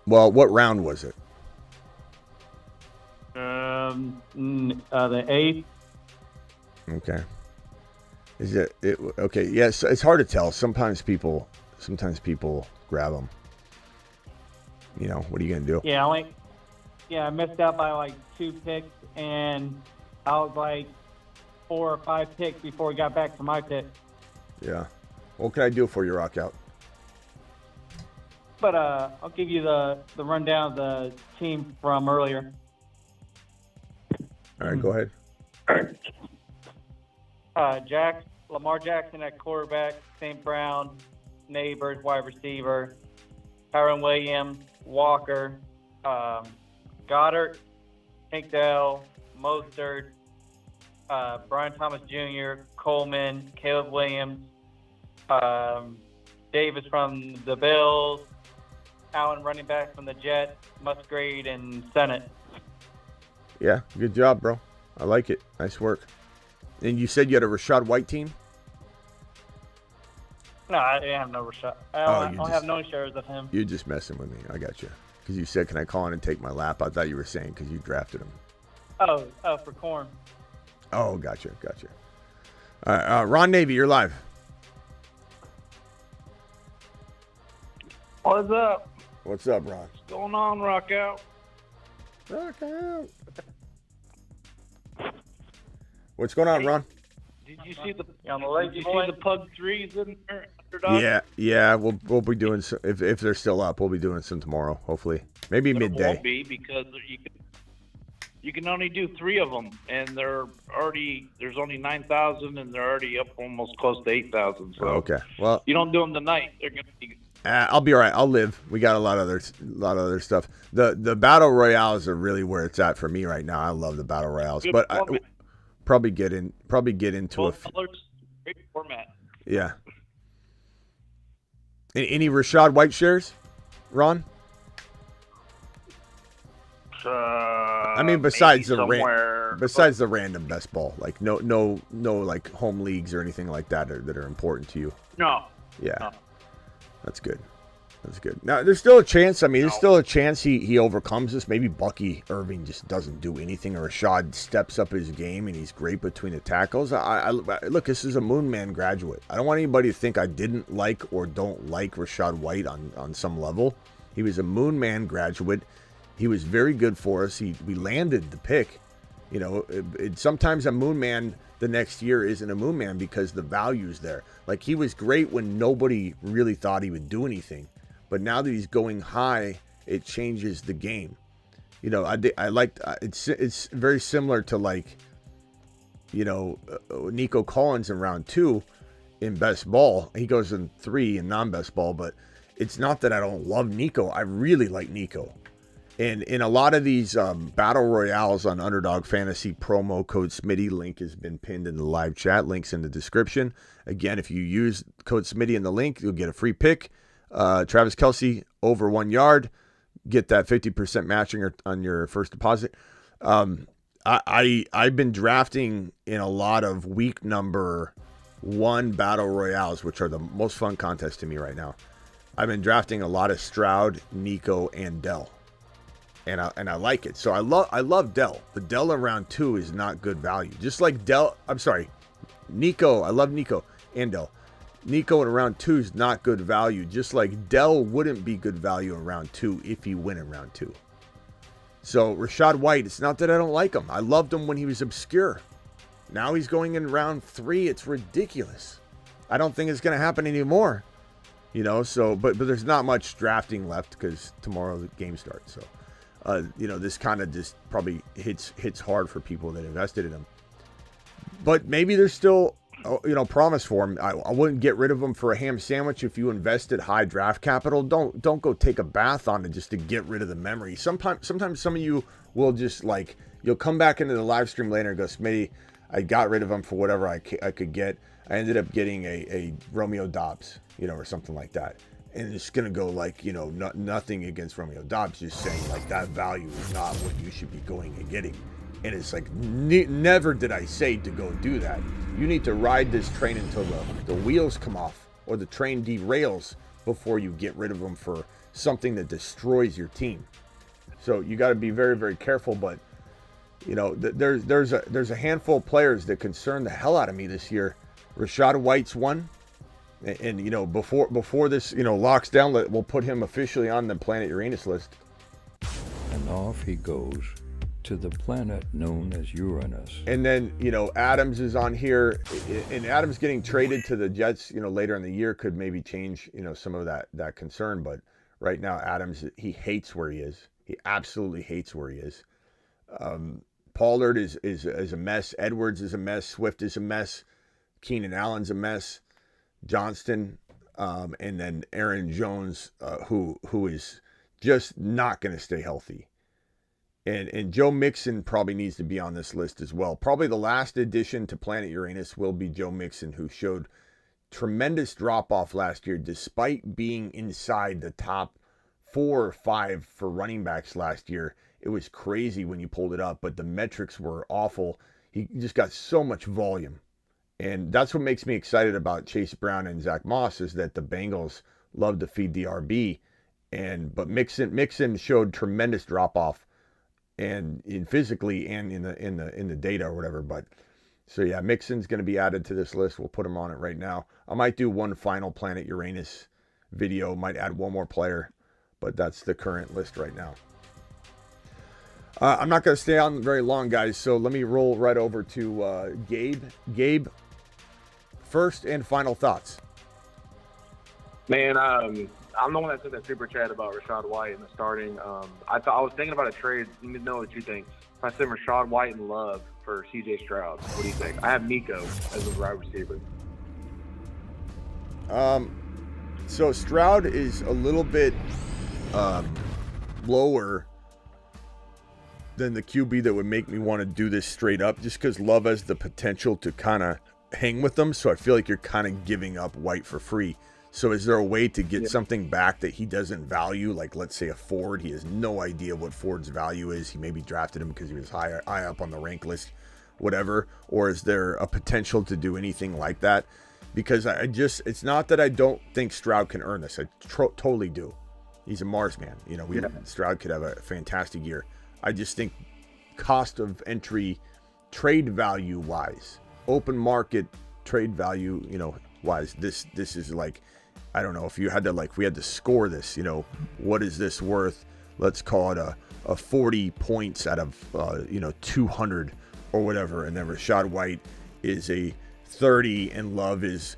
[SPEAKER 1] Well, what round was it?
[SPEAKER 6] The 8th.
[SPEAKER 1] Okay. Is it okay? Yes, it's hard to tell. Sometimes people grab them. You know, what are you gonna do?
[SPEAKER 6] Yeah, I missed out by like 2 picks, and I was like 4 or 5 picks before we got back to my pick.
[SPEAKER 1] Yeah. What can I do for you, Rock out?
[SPEAKER 6] But I'll give you the rundown of the team from earlier.
[SPEAKER 1] All right, go ahead.
[SPEAKER 6] Lamar Jackson at quarterback, St. Brown, Neighbors, wide receiver, Kyron Williams, Walker, Goddard, Hank Dell, Mostert, Brian Thomas Jr., Coleman, Caleb Williams, Davis from the Bills, Allen running back from the Jets, Musgrave, and Sennett.
[SPEAKER 1] Yeah, good job, bro. I like it. Nice work. And you said you had a Rachaad White team?
[SPEAKER 6] No, I didn't have no Rachaad. I don't have no shares of him.
[SPEAKER 1] You're just messing with me. I got you. Because you said, can I call in and take my lap? I thought you were saying because you drafted him.
[SPEAKER 6] Oh, for corn.
[SPEAKER 1] Oh, gotcha. All right, Ron Navy, you're live.
[SPEAKER 7] What's up?
[SPEAKER 1] What's up, Ron?
[SPEAKER 7] What's going on, Rock Out?
[SPEAKER 1] Rock out. What's going on, Ron?
[SPEAKER 7] Did you see the
[SPEAKER 6] the
[SPEAKER 7] Pug 3s in there? Underdog?
[SPEAKER 1] Yeah. We'll be doing some, if they're still up. We'll be doing some tomorrow, hopefully, maybe
[SPEAKER 7] There
[SPEAKER 1] midday.
[SPEAKER 7] won't be because you can only do 3 of them, and there's only 9,000, and they're already up almost close to 8,000. So
[SPEAKER 1] Okay. Well,
[SPEAKER 7] you don't do them tonight, they're gonna be.
[SPEAKER 1] I'll be all right. I'll live. We got a lot of other stuff. The battle royales are really where it's at for me right now. I love the battle royales, but I probably get into
[SPEAKER 7] Both colors, great format.
[SPEAKER 1] Yeah. Any Rachaad White shares, Ron? I mean, besides the random best ball, like no like home leagues or anything like that that are important to you.
[SPEAKER 7] No.
[SPEAKER 1] Yeah.
[SPEAKER 7] No.
[SPEAKER 1] That's good. Now, there's still a chance. I mean, there's still a chance he overcomes this. Maybe Bucky Irving just doesn't do anything, or Rachaad steps up his game and he's great between the tackles. I look, this is a Moon Man graduate. I don't want anybody to think I didn't like or don't like Rachaad White on some level. He was a Moon Man graduate. He was very good for us. We landed the pick. You know, sometimes a Moon Man the next year isn't a Moon Man because the value's there. Like, he was great when nobody really thought he would do anything. But now that he's going high, it changes the game. You know, I liked it's very similar to, like, you know, Nico Collins in round 2 in best ball. He goes in 3 in non-best ball, but it's not that I don't love Nico. I really like Nico. And in a lot of these battle royales on Underdog Fantasy, promo code Smitty, link has been pinned in the live chat. Links in the description. Again, if you use code Smitty in the link, you'll get a free pick. Travis Kelce over 1 yard. Get that 50% matching on your first deposit. I've been drafting in a lot of week number 1 battle royales, which are the most fun contests to me right now. I've been drafting a lot of Stroud, Nico, and Dell. And I like it. So I love Dell. The Dell in round 2 is not good value. Just like Nico. I love Nico and Dell. Nico in round 2 is not good value. Just like Dell wouldn't be good value in round 2 if he went in round 2. So Rachaad White, it's not that I don't like him. I loved him when he was obscure. Now he's going in round 3. It's ridiculous. I don't think it's going to happen anymore. You know, so but there's not much drafting left because tomorrow the game starts. So. You know, this kind of just probably hits hard for people that invested in him. But maybe there's still, you know, promise for him. I wouldn't get rid of him for a ham sandwich if you invested high draft capital. Don't go take a bath on it just to get rid of the memory. Sometimes some of you will just, like, you'll come back into the live stream later and go, Smitty, I got rid of him for whatever I could get. I ended up getting a Romeo Dobbs, you know, or something like that. And it's going to go like, you know, nothing against Romeo Dobbs, just saying, like, that value is not what you should be going and getting. And it's like, never did I say to go do that. You need to ride this train until the wheels come off or the train derails before you get rid of them for something that destroys your team. So you got to be very, very careful. But, you know, there's a handful of players that concern the hell out of me this year. Rachaad White's one. And, you know, before this, you know, locks down, we'll put him officially on the Planet Uranus list.
[SPEAKER 2] And off he goes to the planet known as Uranus.
[SPEAKER 1] And then, you know, Adams is on here. And Adams getting traded to the Jets, you know, later in the year could maybe change, you know, some of that concern. But right now. Adams, he hates where he is. He absolutely hates where he is. Pollard is a mess. Edwards is a mess. Swift is a mess. Keenan Allen's a mess. Johnston, and then Aaron Jones, who is just not going to stay healthy. And Joe Mixon probably needs to be on this list as well. Probably the last addition to Planet Uranus will be Joe Mixon, who showed tremendous drop-off last year despite being inside the top 4 or 5 for running backs last year. It was crazy when you pulled it up, but the metrics were awful. He just got so much volume. And that's what makes me excited about Chase Brown and Zach Moss, is that the Bengals love to feed the RB. But Mixon showed tremendous drop-off, and in physically and in the data or whatever. But so yeah, Mixon's going to be added to this list. We'll put him on it right now. I might do one final Planet Uranus video, might add one more player, but that's the current list right now. I'm not going to stay on very long, guys, so let me roll right over to Gabe. Gabe, first and final thoughts.
[SPEAKER 8] Man, I'm the one that sent that super chat about Rachaad White and the starting. I was thinking about a trade. You need to know the two things. If I send Rachaad White and Love for C.J. Stroud, what do you think? I have Nico as a wide receiver.
[SPEAKER 1] So Stroud is a little bit lower than the QB that would make me want to do this straight up, just because Love has the potential to kind of hang with them. So I feel like you're kind of giving up White for free. So is there a way to get something back that he doesn't value? Like, let's say a Ford. He has no idea what Ford's value is. He maybe drafted him because he was high up on the rank list, whatever. Or is there a potential to do anything like that? Because it's not that I don't think Stroud can earn this. I totally do. He's a Mars man. You know, Stroud could have a fantastic year. I just think cost of entry, trade value wise, open market trade value, wise, this is like, I don't know if you had to, like, we had to score this, what is this worth? Let's call it a 40 points out of, 200 or whatever. And then Rachaad White is a 30 and Love is,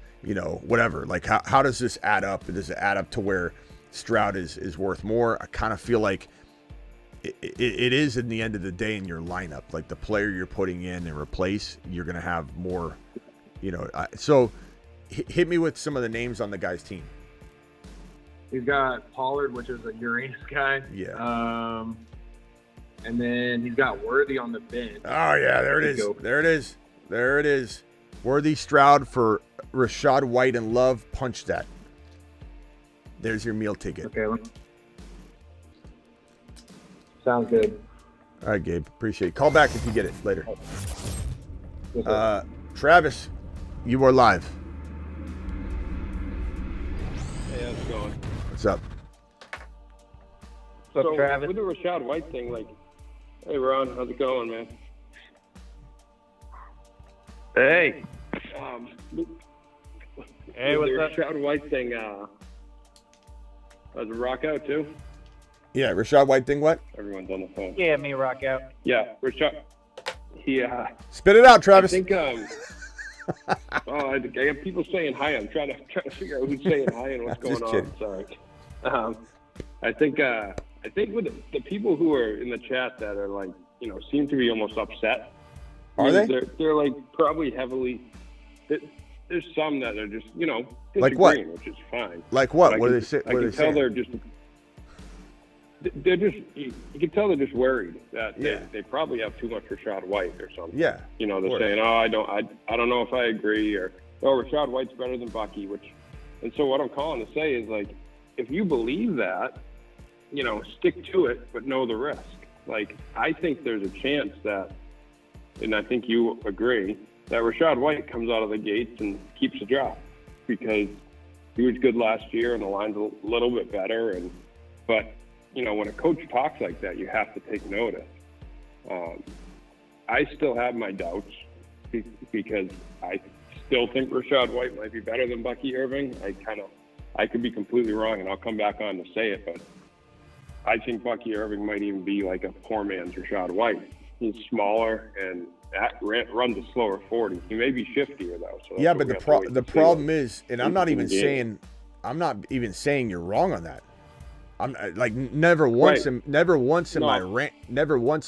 [SPEAKER 1] whatever. Like, how does this add up? Does it add up to where Stroud is worth more? I kind of feel like it is in the end of the day in your lineup. Like, the player you're putting in and replace, you're going to have more, so hit me with some of the names on the guy's team.
[SPEAKER 8] He's got Pollard, which is a Uranus guy.
[SPEAKER 1] Yeah.
[SPEAKER 8] And then he's got Worthy on the bench.
[SPEAKER 1] Oh, yeah, there it is. There it is. Worthy, Stroud for Rachaad White and Love. Punch that. There's your meal ticket.
[SPEAKER 8] Okay. Sounds good.
[SPEAKER 1] All right, Gabe. Appreciate it. Call back if you get it later. Travis, you are live.
[SPEAKER 9] Hey, how's it going?
[SPEAKER 1] What's up?
[SPEAKER 6] What's up, Travis?
[SPEAKER 9] With the Rachaad White thing, hey, Ron, how's it going, man?
[SPEAKER 7] Hey.
[SPEAKER 6] Hey, what's up?
[SPEAKER 9] The Rachaad White thing, does it rock out too?
[SPEAKER 1] Yeah, Rachaad White thing, what?
[SPEAKER 9] Everyone's on the phone.
[SPEAKER 6] Yeah, me rock out.
[SPEAKER 9] Yeah, Rachaad.
[SPEAKER 1] Spit it out, Travis.
[SPEAKER 9] I think, I have people saying hi. I'm trying to figure out who's saying hi and what's going on. Sorry. I think with the people who are in the chat that are seem to be almost upset.
[SPEAKER 1] Are they?
[SPEAKER 9] They're like probably heavily. There's some that are just
[SPEAKER 1] like what?
[SPEAKER 9] Which is fine.
[SPEAKER 1] Like what?
[SPEAKER 9] But
[SPEAKER 1] What do they say?
[SPEAKER 9] I can tell they're just. They're just. You can tell they're just worried that they probably have too much Rachaad White or something.
[SPEAKER 1] Yeah.
[SPEAKER 9] They're saying, I don't know if I agree, or Rachaad White's better than Bucky, and so what I'm calling to say is, like, if you believe that, stick to it, but know the risk. Like, I think there's a chance that, and I think you agree, that Rachaad White comes out of the gates and keeps the job, because he was good last year and the line's a little bit better, but when a coach talks like that, you have to take notice. I still have my doubts because I still think Rachaad White might be better than Bucky Irving. I could be completely wrong, and I'll come back on to say it, but I think Bucky Irving might even be like a poor man's Rachaad White. He's smaller and runs a slower 40. He may be shiftier though. So
[SPEAKER 1] yeah, but the problem is, and I'm not even saying you're wrong on that. I'm like never once
[SPEAKER 9] Right.
[SPEAKER 1] in
[SPEAKER 9] No.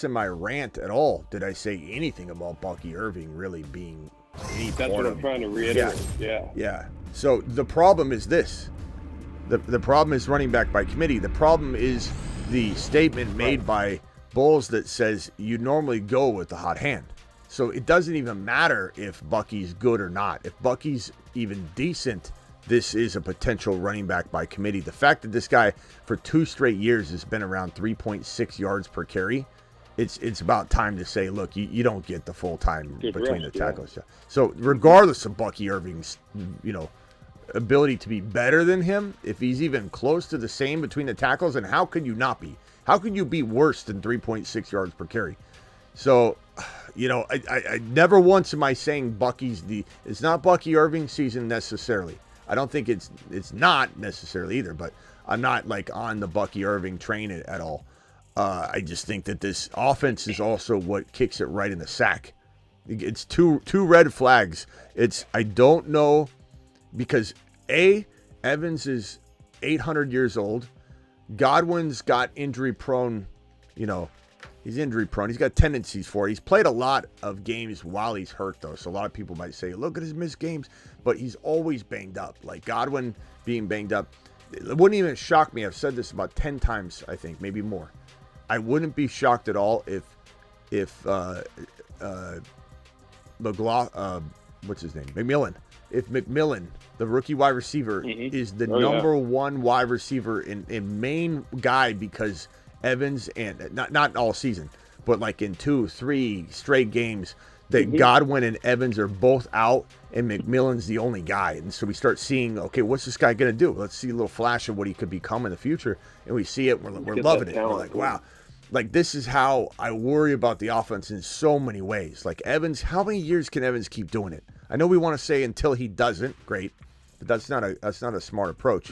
[SPEAKER 1] my rant at all did I say anything about Bucky Irving really being any
[SPEAKER 9] That's
[SPEAKER 1] part
[SPEAKER 9] what
[SPEAKER 1] of
[SPEAKER 9] I'm trying to reiterate. Yeah.
[SPEAKER 1] Yeah. So the problem is this. The problem is running back by committee. The problem is the statement made by Bulls that says you normally go with the hot hand. So it doesn't even matter if Bucky's good or not. If Bucky's even decent, this is a potential running back by committee. The fact that this guy for 2 straight years has been around 3.6 yards per carry, it's about time to say, look, you don't get the full time
[SPEAKER 9] Good
[SPEAKER 1] between
[SPEAKER 9] rest,
[SPEAKER 1] the tackles. So regardless of Bucky Irving's, ability to be better than him, if he's even close to the same between the tackles, and how could you not be? How could you be worse than 3.6 yards per carry? So, I never once am I saying it's not Bucky Irving season necessarily. I don't think it's not necessarily either, but I'm not like on the Bucky Irving train at all. I just think that this offense is also what kicks it right in the sack. It's two red flags. I don't know, because Evans is 800 years old. Godwin's got injury prone, he's injury prone. He's got tendencies for it. He's played a lot of games while he's hurt, though. So a lot of people might say, look at his missed games, but he's always banged up. Like Godwin being banged up, it wouldn't even shock me. I've said this about 10 times, I think, maybe more. I wouldn't be shocked at all if what's his name? McMillan. If McMillan, the rookie wide receiver, is the number one wide receiver in main guy, because Evans, and not all season, but like in 2-3 straight games that Godwin and Evans are both out and McMillan's the only guy. And so we start seeing, okay, what's this guy going to do? Let's see a little flash of what he could become in the future. And we see it. We're loving it. We're like, wow. Like, this is how I worry about the offense in so many ways. Like Evans, how many years can Evans keep doing it? I know we want to say until he doesn't, great, but that's not a smart approach.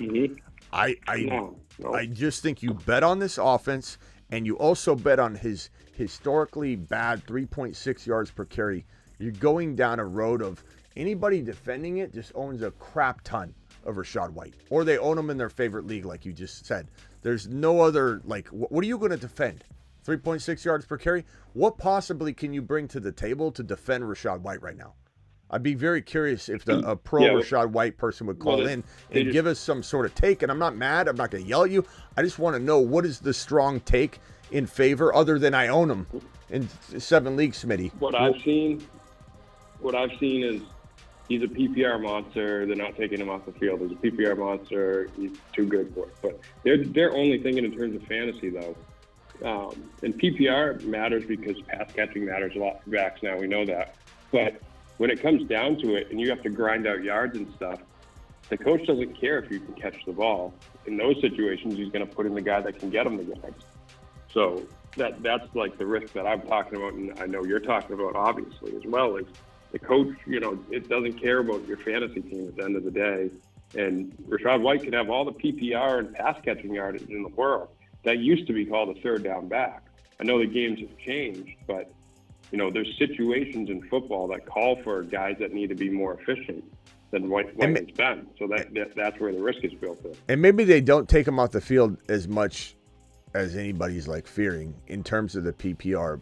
[SPEAKER 1] I just think you bet on this offense, and you also bet on his historically bad 3.6 yards per carry. You're going down a road of anybody defending it just owns a crap ton of Rachaad White, or they own him in their favorite league, like you just said. There's no other, like, what are you going to defend? 3.6 yards per carry? What possibly can you bring to the table to defend Rachaad White right now? I'd be very curious if a pro Rachaad White person would call in and give us some sort of take. And I'm not mad. I'm not going to yell at you. I just want to know, what is the strong take in favor, other than I own him in 7 leagues, Smitty?
[SPEAKER 9] What I've seen is he's a PPR monster. They're not taking him off the field. He's a PPR monster. He's too good for it. But they're only thinking in terms of fantasy, though. And PPR matters because pass catching matters a lot for backs now. We know that. But when it comes down to it and you have to grind out yards and stuff, the coach doesn't care if you can catch the ball. In those situations, he's going to put in the guy that can get him the yards. So that's like the risk that I'm talking about, and I know you're talking about, obviously, as well. Is the coach, it doesn't care about your fantasy team at the end of the day. And Rachaad White could have all the PPR and pass catching yardage in the world. That used to be called a third down back. I know the games have changed, but there's situations in football that call for guys that need to be more efficient than White has been. So that's where the risk is built in. And
[SPEAKER 1] maybe they don't take him off the field as much as anybody's like fearing in terms of the PPR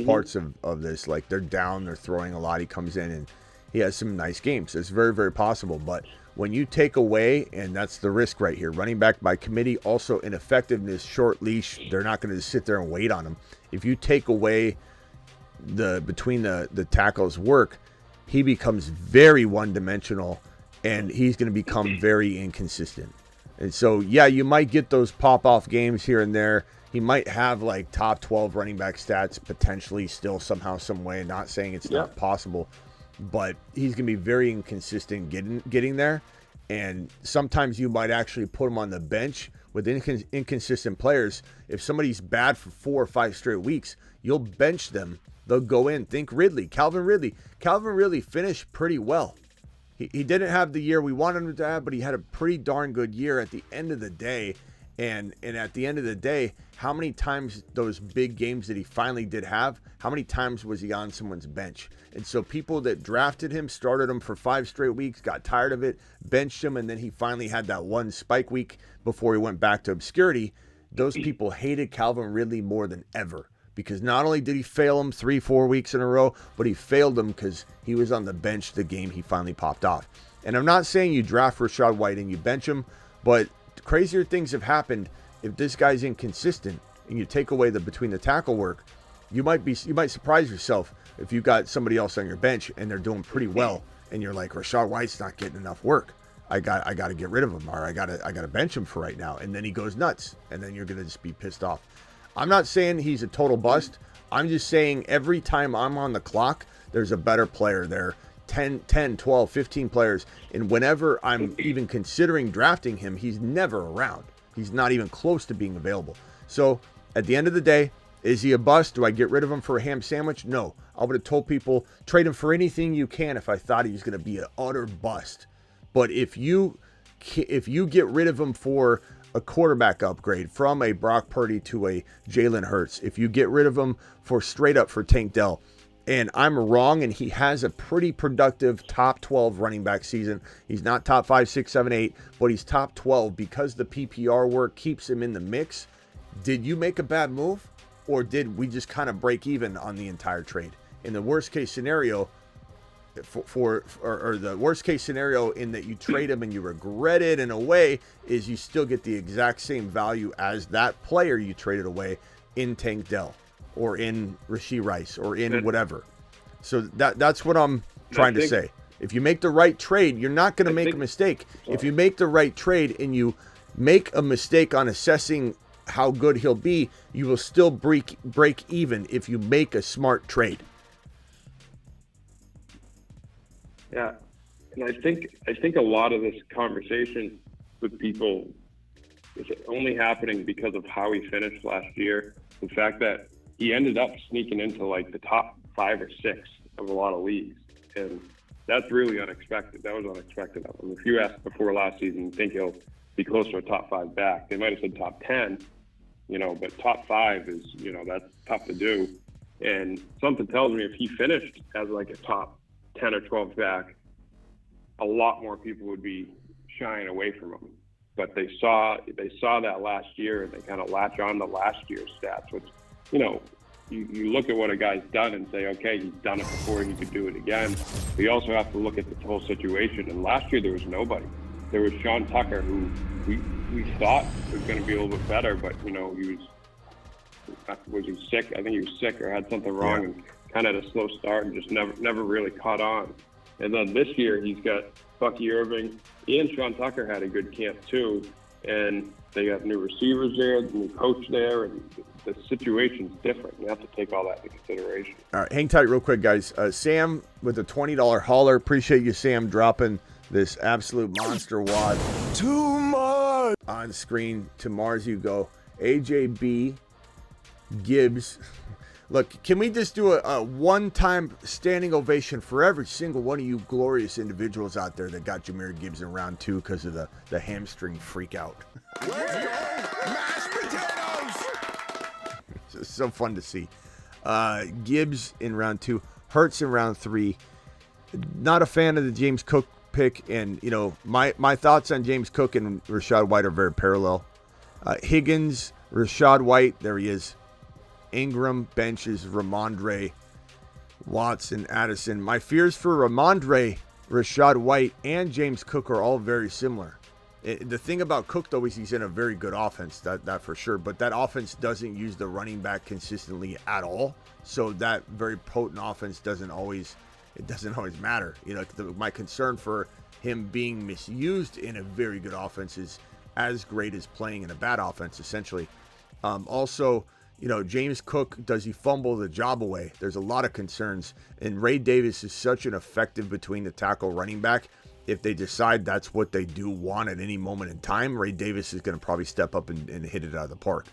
[SPEAKER 1] parts of this. Like, they're down, they're throwing a lot. He comes in and he has some nice games. It's very, very possible. But when you take away, and that's the risk right here, running back by committee, also ineffectiveness, short leash, they're not going to sit there and wait on him. If you take away between the tackles work, he becomes very one-dimensional, and he's going to become very inconsistent. And so, you might get those pop-off games here and there. He might have like top 12 running back stats potentially still somehow, some way. Not saying it's not possible, but he's going to be very inconsistent getting there. And sometimes you might actually put him on the bench with inconsistent players. If somebody's bad for 4 or 5 straight weeks, you'll bench them. They'll go in. Think Ridley, Calvin Ridley. Calvin Ridley finished pretty well. He didn't have the year we wanted him to have, but he had a pretty darn good year at the end of the day. And at the end of the day, how many times those big games that he finally did have, how many times was he on someone's bench? And so people that drafted him, started him for 5 straight weeks, got tired of it, benched him, and then he finally had that one spike week before he went back to obscurity. Those people hated Calvin Ridley more than ever, because not only did he fail him 3-4 weeks in a row, but he failed him because he was on the bench the game he finally popped off. And I'm not saying you draft Rachaad White and you bench him, but crazier things have happened. If this guy's inconsistent and you take away the between the tackle work, you might surprise yourself if you got somebody else on your bench and they're doing pretty well, and you're like, Rachaad White's not getting enough work. I got to get rid of him, or I got to bench him for right now. And then he goes nuts, and then you're going to just be pissed off. I'm not saying he's a total bust. I'm just saying every time I'm on the clock, there's a better player there. 10, 12, 15 players. And whenever I'm even considering drafting him, he's never around. He's not even close to being available. So at the end of the day, is he a bust? Do I get rid of him for a ham sandwich? No. I would have told people, trade him for anything you can if I thought he was going to be an utter bust. But if you get rid of him for a quarterback upgrade from a Brock Purdy to a Jalen Hurts, if you get rid of him for straight up for Tank Dell, and I'm wrong, and he has a pretty productive top 12 running back season. He's not top 5, 6, 7, 8, but he's top 12 because the PPR work keeps him in the mix. Did you make a bad move, or did we just kind of break even on the entire trade? In the worst case scenario, or the worst case scenario in that you trade him and you regret it in a way, is you still get the exact same value as that player you traded away in Tank Dell, or in Rashee Rice, or in whatever. So that's what I'm trying to say. If you make the right trade, you're not going to make a mistake. If you make the right trade and you make a mistake on assessing how good he'll be, you will still break even if you make a smart trade.
[SPEAKER 9] Yeah, and I think a lot of this conversation with people is only happening because of how he finished last year. The fact that he ended up sneaking into like the top 5 or 6 of a lot of leagues, and that's really unexpected. That was unexpected of him. If you asked before last season, you think he'll be close to a top 5 back, they might have said top 10, but top 5 is, that's tough to do. And something tells me if he finished as like a top 10 or 12 back, a lot more people would be shying away from him. But they saw that last year, and they kind of latch on to last year's stats, which, you look at what a guy's done and say, okay, he's done it before, he could do it again. But you also have to look at the whole situation. And last year there was nobody. There was Sean Tucker, who we thought was going to be a little bit better, but was he sick? I think he was sick or had something wrong, and kind of had a slow start and just never really caught on. And then this year he's got Bucky Irving and Sean Tucker had a good camp too, and they got new receivers there, the new coach there, and the situation's different. You have to take all that into consideration.
[SPEAKER 1] All right, hang tight real quick, guys. Sam with a $20 hauler. Appreciate you, Sam, dropping this absolute monster wad.
[SPEAKER 3] Too much.
[SPEAKER 1] On screen. To Mars you go. AJB Gibbs. Look, can we just do a one-time standing ovation for every single one of you glorious individuals out there that got Jahmyr Gibbs in round 2 because of the hamstring freak out?
[SPEAKER 3] Let's go. Mashed potatoes.
[SPEAKER 1] It's so fun to see. Gibbs in round 2. Hurts in round 3. Not a fan of the James Cook pick. And, my thoughts on James Cook and Rachaad White are very parallel. Higgins, Rachaad White, there he is. Ingram benches Ramondre, Watson, Addison. My fears for Ramondre, Rachaad White, and James Cook are all very similar. The thing about Cook, though, is he's in a very good offense, that for sure. But that offense doesn't use the running back consistently at all. So that very potent offense doesn't always matter. My concern for him being misused in a very good offense is as great as playing in a bad offense, essentially. Also, James Cook, does he fumble the job away? There's a lot of concerns. And Ray Davis is such an effective between the tackle running back. If they decide that's what they do want at any moment in time, Ray Davis is going to probably step up and hit it out of the park.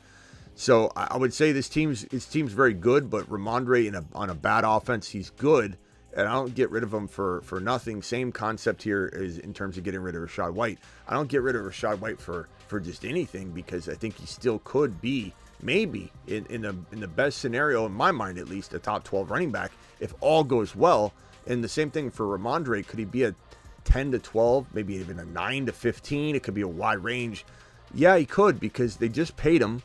[SPEAKER 1] So I would say this team's very good, but Ramondre on a bad offense, he's good. and I don't get rid of him for nothing. Same concept here is in terms of getting rid of Rachaad White. I don't get rid of Rachaad White for just anything, because I think he still could be, maybe in the best scenario, in my mind at least, a top 12 running back if all goes well. And the same thing for Ramondre. Could he be a 10 to 12, maybe even a 9 to 15? It could be a wide range. Yeah, he could, because they just paid him.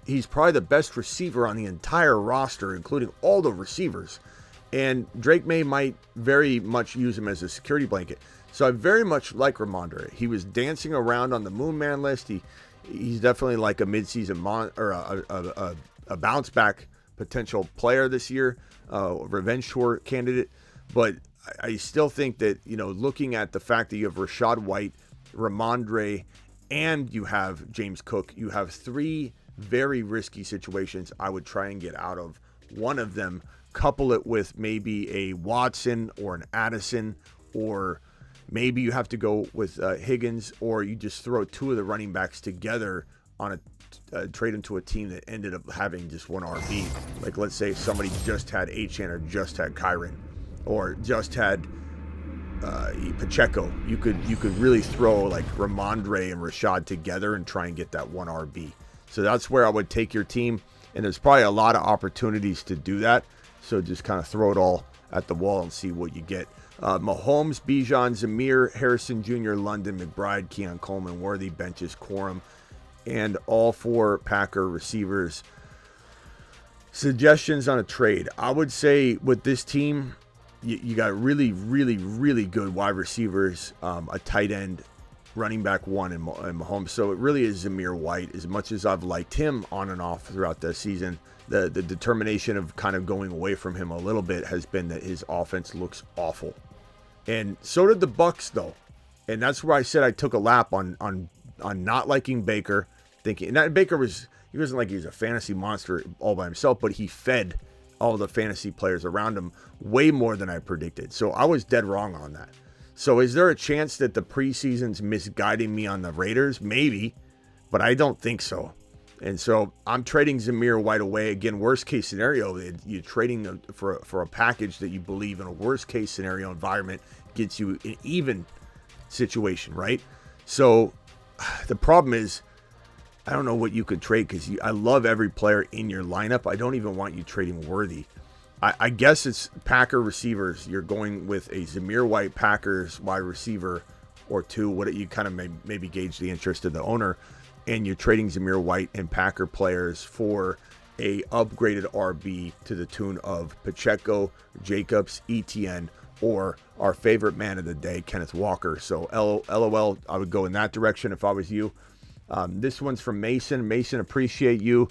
[SPEAKER 1] He's probably the best receiver on the entire roster, including all the receivers. And Drake May might very much use him as a security blanket. So I very much like Ramondre. He was dancing around on the Moon Man list. He's definitely like a midseason a bounce back potential player this year, revenge tour candidate. But I still think that, looking at the fact that you have Rachaad White, Ramondre, and you have James Cook, you have 3 very risky situations I would try and get out of. One of them, couple it with maybe a Watson or an Addison, or maybe you have to go with Higgins, or you just throw 2 of the running backs together on a trade into a team that ended up having just 1 RB. Like, let's say somebody just had Achane or just had Kyron or just had Pacheco. You could really throw like Ramondre and Rachaad together and try and get that 1 RB. So that's where I would take your team, and there's probably a lot of opportunities to do that. So just kind of throw it all at the wall and see what you get. Mahomes, Bijan, Zamir, Harrison Jr., London, McBride, Keon Coleman, Worthy, benches, Corum, and all 4 Packer receivers. Suggestions on a trade. I would say with this team, you got really, really, really good wide receivers, a tight end, running back 1 in Mahomes. So it really is Zamir White. As much as I've liked him on and off throughout the season, the determination of kind of going away from him a little bit has been that his offense looks awful. And so did the Bucs, though. And that's where I said I took a lap on not liking Baker, thinking, and that Baker he wasn't like he was a fantasy monster all by himself, but he fed all the fantasy players around him way more than I predicted. So I was dead wrong on that. So is there a chance that the preseason's misguiding me on the Raiders? Maybe, but I don't think so. And so I'm trading Zamir White away. Again, worst case scenario, you're trading for a package that you believe in a worst case scenario environment gets you an even situation, right? So the problem is, I don't know what you could trade, because I love every player in your lineup. I don't even want you trading Worthy. I guess it's Packer receivers. You're going with a Zamir White Packers wide receiver or 2. What you kind of maybe gauge the interest of the owner, and you're trading Zamir White and Packer players for a upgraded RB to the tune of Pacheco, Jacobs, ETN, or our favorite man of the day, Kenneth Walker. So LOL, I would go in that direction if I was you. This one's from Mason. Mason, appreciate you.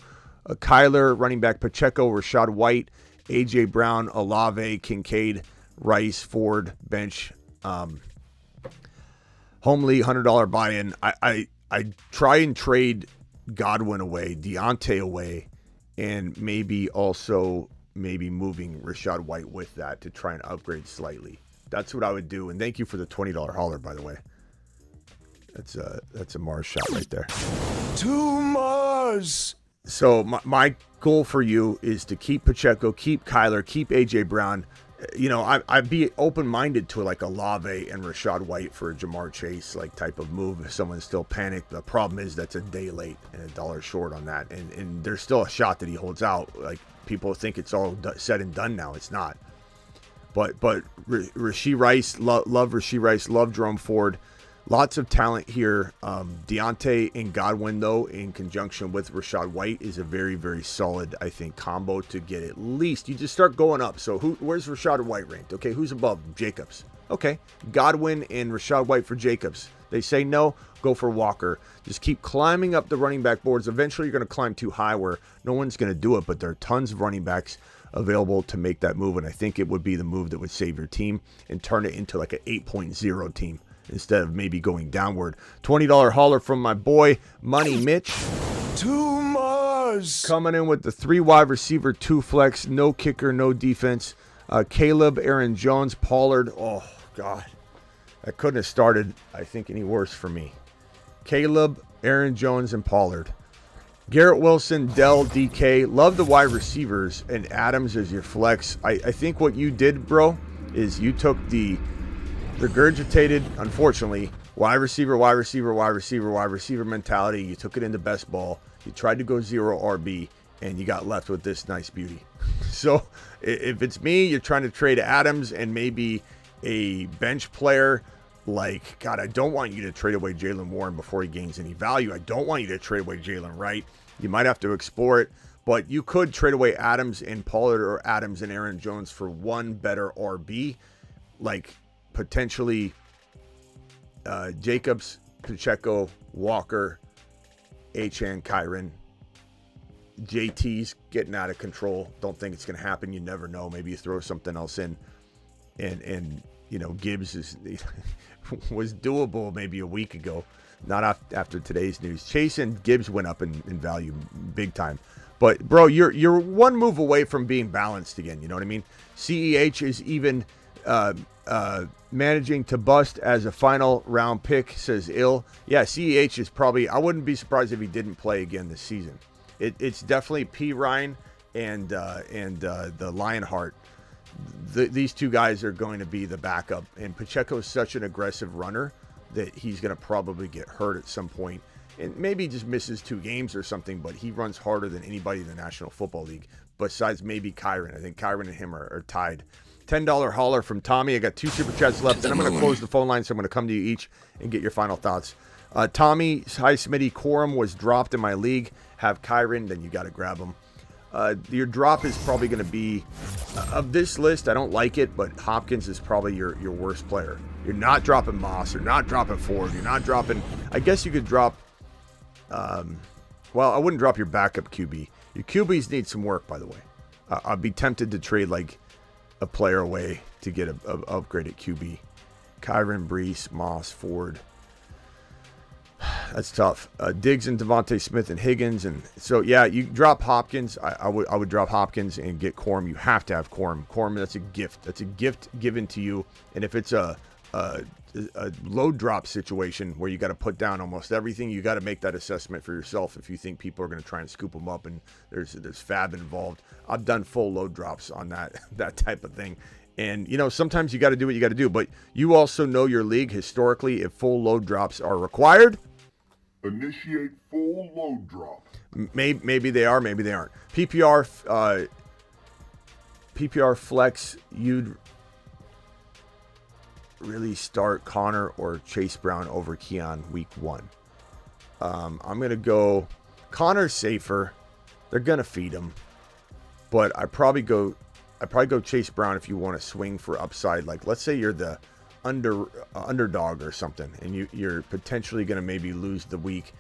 [SPEAKER 1] Kyler, running back Pacheco, Rachaad White, AJ Brown, Olave, Kincaid, Rice, Ford, bench, Homely, $100 buy-in. I try and trade Godwin away, Deontay away, and maybe moving Rachaad White with that to try and upgrade slightly. That's what I would do. And thank you for the $20 hauler, by the way. That's a Mars shot right there.
[SPEAKER 3] To Mars.
[SPEAKER 1] So my goal for you is to keep Pacheco, keep Kyler, keep AJ Brown. I'd be open-minded to like a Olave and Rachaad White for a Jamar Chase like type of move if someone's still panicked. The problem is that's a day late and $1 short on that, and there's still a shot that he holds out. Like, people think it's all said and done now. It's not. But Rashee Rice, love Rashee Rice, love Jerome Ford. Lots of talent here. Deontay and Godwin, though, in conjunction with Rachaad White, is a very, very solid, I think, combo to get at least. You just start going up. So where's Rachaad White ranked? Okay, who's above him? Jacobs. Okay, Godwin and Rachaad White for Jacobs. They say no, go for Walker. Just keep climbing up the running back boards. Eventually, you're going to climb too high where no one's going to do it, but there are tons of running backs available to make that move, and I think it would be the move that would save your team and turn it into like an 8.0 team instead of maybe going downward. $20 hauler from my boy Money Mitch.
[SPEAKER 3] To Mars.
[SPEAKER 1] Coming in with the 3 wide receiver, 2 flex, no kicker, no defense. Caleb, Aaron Jones, Pollard. Oh God, that couldn't have started, I think, any worse for me. Caleb, Aaron Jones, and Pollard. Garrett Wilson, Dell, DK. Love the wide receivers, and Adams as your flex. I think what you did, bro, is you took the regurgitated, unfortunately, wide receiver mentality. You took it into best ball. You tried to go 0 RB, and you got left with this nice beauty. So if it's me, you're trying to trade Adams and maybe a bench player. Like, God, I don't want you to trade away Jalen Warren before he gains any value. I don't want you to trade away Jalen Wright. You might have to explore it, but you could trade away Adams and Pollard or Adams and Aaron Jones for one better RB, like potentially Jacobs, Pacheco, Walker, Achane, Kyren. JT's getting out of control. Don't think it's going to happen. You never know. Maybe you throw something else in, and you know, Gibbs was doable maybe a week ago, not after today's news. Chase and Gibbs went up in value big time. But, bro, you're one move away from being balanced again. You know what I mean? CEH is even managing to bust as a final round pick, says Ill. Yeah, CEH is probably, I wouldn't be surprised if he didn't play again this season. It's definitely P. Ryan and the Lionheart. These two guys are going to be the backup, and Pacheco is such an aggressive runner that he's going to probably get hurt at some point, and maybe just misses 2 games or something, but he runs harder than anybody in the National Football League, besides maybe Kyren. I think Kyren and him are tied. $10 holler from Tommy. I got 2 super chats left, and I'm going to close the phone line, so I'm going to come to you each and get your final thoughts. Tommy, hi Smitty, Corum was dropped in my league. Have Kyren, then you got to grab him. Your drop is probably going to be, of this list, I don't like it, but Hopkins is probably your worst player. You're not dropping Moss. You're not dropping Ford. You're not dropping, I guess you could drop, well, I wouldn't drop your backup QB. Your QBs need some work, by the way. I'd be tempted to trade like a player away to get a upgraded QB. Kyren, Brees, Moss, Ford. That's tough. Diggs and Devontae Smith and Higgins, and so yeah, you drop Hopkins. I would drop Hopkins and get Corum. You have to have Corum. Corum, that's a gift. That's a gift given to you. And if it's a load drop situation where you got to put down almost everything, you got to make that assessment for yourself. If you think people are going to try and scoop them up and there's fab involved, I've done full load drops on that type of thing. And, you know, sometimes you got to do what you got to do, but you also know your league historically. If full load drops are required,
[SPEAKER 3] Initiate full load drop.
[SPEAKER 1] Maybe they are, maybe they aren't. PPR flex, you'd really start Connor or Chase Brown over Keon week 1. I'm going to go Connor's safer. They're going to feed him. But I'd probably go Chase Brown if you want to swing for upside. Like, let's say you're the underdog or something, and you're potentially going to maybe lose the week.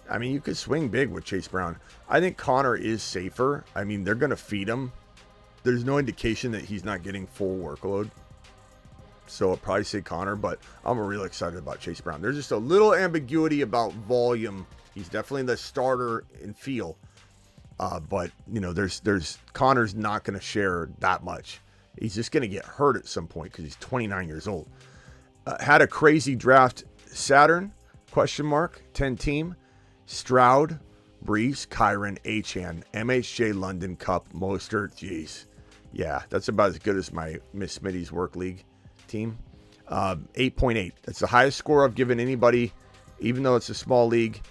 [SPEAKER 1] I mean, you could swing big with Chase Brown. I think Connor is safer. I mean, they're going to feed him. There's no indication that he's not getting full workload. So I'll probably say Connor, but I'm real excited about Chase Brown. There's just a little ambiguity about volume. He's definitely the starter in feel. But, you know, there's Connor's not going to share that much. He's just going to get hurt at some point because he's 29 years old. Had a crazy draft. Saturn, ? 10 team. Stroud, Brees, Kyren, Achane, MHJ, London, Cup, Mostert. Jeez. Yeah, that's about as good as my Miss Smitty's work league team. 8.8. That's the highest score I've given anybody, even though it's a small league.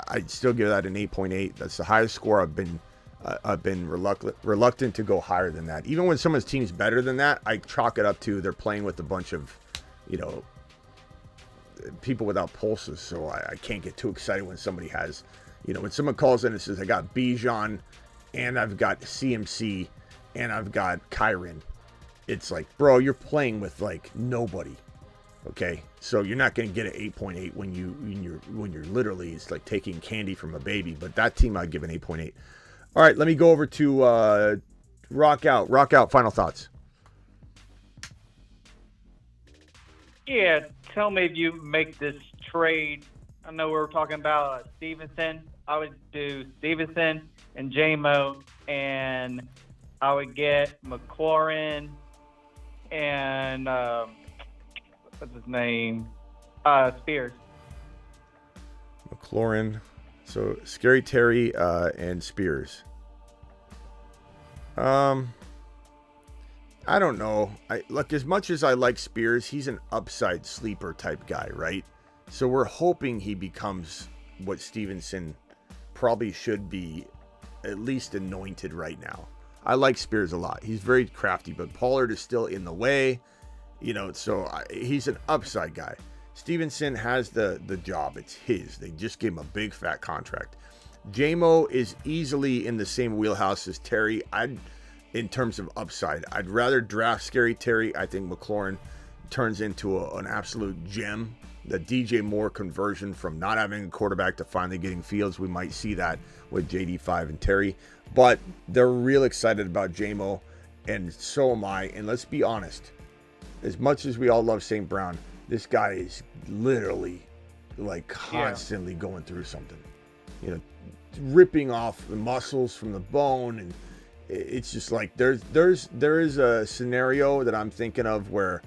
[SPEAKER 1] I'd still give that an 8.8. That's the highest score I've been reluctant to go higher than that. Even when someone's team's better than that, I chalk it up to they're playing with a bunch of, you know, people without pulses. So I can't get too excited when somebody has, you know, when someone calls in and says, I got Bijan and I've got CMC and I've got Kyren. It's like, bro, you're playing with like nobody. Okay, so you're not going to get an 8.8 when you're literally, it's like taking candy from a baby. But that team, I'd give an 8.8. All right, let me go over to Rock Out. Rock Out, final thoughts.
[SPEAKER 6] Yeah, tell me if you make this trade. I know we were talking about Stevenson. I would do Stevenson and J-Mo, and I would get McLaurin and what's his name? Spears.
[SPEAKER 1] McLaurin. So Scary Terry and Spears. I I don't know. Look, as much as I like Spears, he's an upside sleeper type guy, right? So we're hoping he becomes what Stevenson probably should be, at least anointed right now. I like Spears a lot. He's very crafty, but Pollard is still in the way, so he's an upside guy. Stevenson has the job. It's his. They just gave him a big fat contract. J-Mo is easily in the same wheelhouse as Terry. In terms of upside, I'd rather draft Scary Terry. I think McLaurin turns into an absolute gem. The DJ Moore conversion from not having a quarterback to finally getting Fields, we might see that with JD5 and Terry. But they're real excited about J-Mo, and so am I. And let's be honest, as much as we all love St. Brown, this guy is literally like constantly going through something. Ripping off the muscles from the bone, and it's just like there is a scenario that I'm thinking of where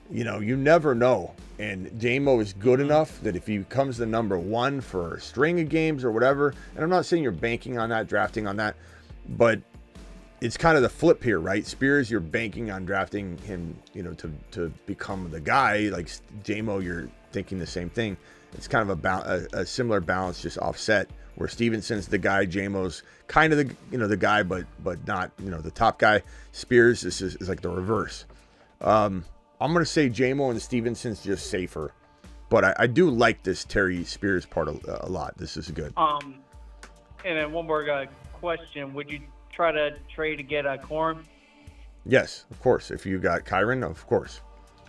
[SPEAKER 1] you never know, and J-Mo is good enough that if he becomes the number one for a string of games or whatever, and I'm not saying you're banking on that, drafting on that, but it's kind of the flip here, right? Spears, you're banking on drafting him, to become the guy. Like J-Mo, you're thinking the same thing. It's kind of a similar balance, just offset. Where Stevenson's the guy, J-Mo's kind of the guy, but not the top guy. Spears is like the reverse. I'm gonna say J-Mo and Stevenson's just safer, but I do like this Terry Spears part a lot. This is good.
[SPEAKER 6] And then one more question: would you try to trade to get a Corn?
[SPEAKER 1] Yes, of course. If you got Kyron, of course.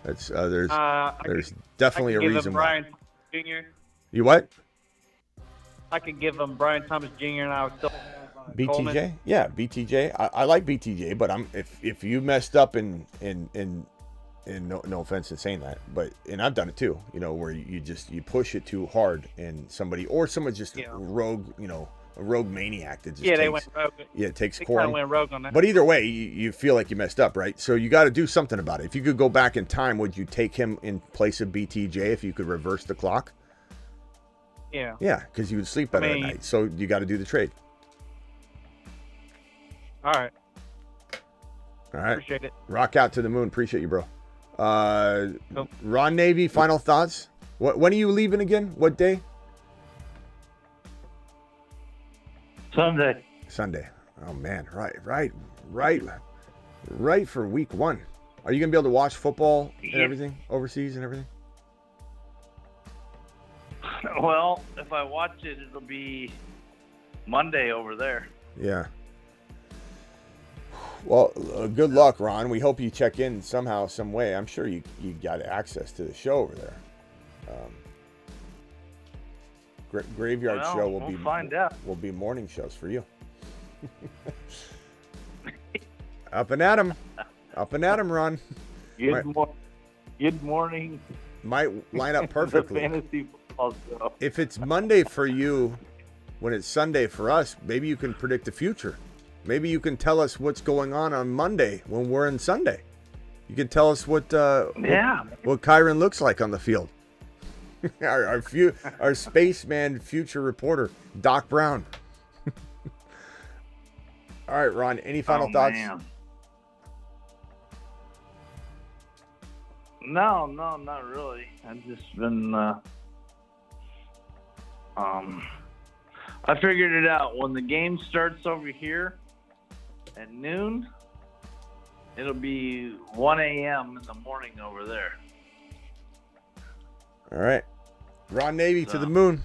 [SPEAKER 1] That's there's definitely a reason
[SPEAKER 6] Brian
[SPEAKER 1] why.
[SPEAKER 6] Jr.
[SPEAKER 1] You what?
[SPEAKER 6] I could give him Brian Thomas Jr. and I would still have
[SPEAKER 1] BTJ.
[SPEAKER 6] Coleman.
[SPEAKER 1] Yeah, BTJ. I like BTJ, but if you messed up in no offense in saying that, but I've done it too. Where you push it too hard and someone's just rogue. A rogue maniac that just
[SPEAKER 6] they went rogue.
[SPEAKER 1] Yeah, it takes
[SPEAKER 6] They
[SPEAKER 1] Corn.
[SPEAKER 6] kind of went rogue on that.
[SPEAKER 1] But either way, you feel like you messed up, right? So you got to do something about it. If you could go back in time, would you take him in place of BTJ if you could reverse the clock?
[SPEAKER 6] Yeah.
[SPEAKER 1] Yeah, because you would sleep better at night. So you got to do the trade.
[SPEAKER 6] All right.
[SPEAKER 1] Appreciate it. Rock out to the moon. Appreciate you, bro.
[SPEAKER 6] Nope.
[SPEAKER 1] Ron Navy, final thoughts? When are you leaving again? What day? Sunday. Oh man, right for week 1. Are you gonna be able to watch football and everything overseas and everything?
[SPEAKER 7] Well, if I watch it, it'll be Monday over there.
[SPEAKER 1] Yeah. Well, good luck, Ron. We hope you check in somehow, some way. I'm sure you got access to the show over there. Graveyard show will be morning shows for you. Up and at 'em, Ron.
[SPEAKER 7] Good morning.
[SPEAKER 1] Might line up perfectly.
[SPEAKER 7] Fantasy football show.
[SPEAKER 1] If it's Monday for you, when it's Sunday for us, maybe you can predict the future. Maybe you can tell us what's going on Monday when we're in Sunday. You can tell us what Kyron looks like on the field. our spaceman future reporter, Doc Brown. All right, Ron, any final thoughts?
[SPEAKER 7] Man. No, not really. I've just been I figured it out. When the game starts over here at noon, it'll be 1 a.m. in the morning over there.
[SPEAKER 1] All right. Ron Navy to the moon.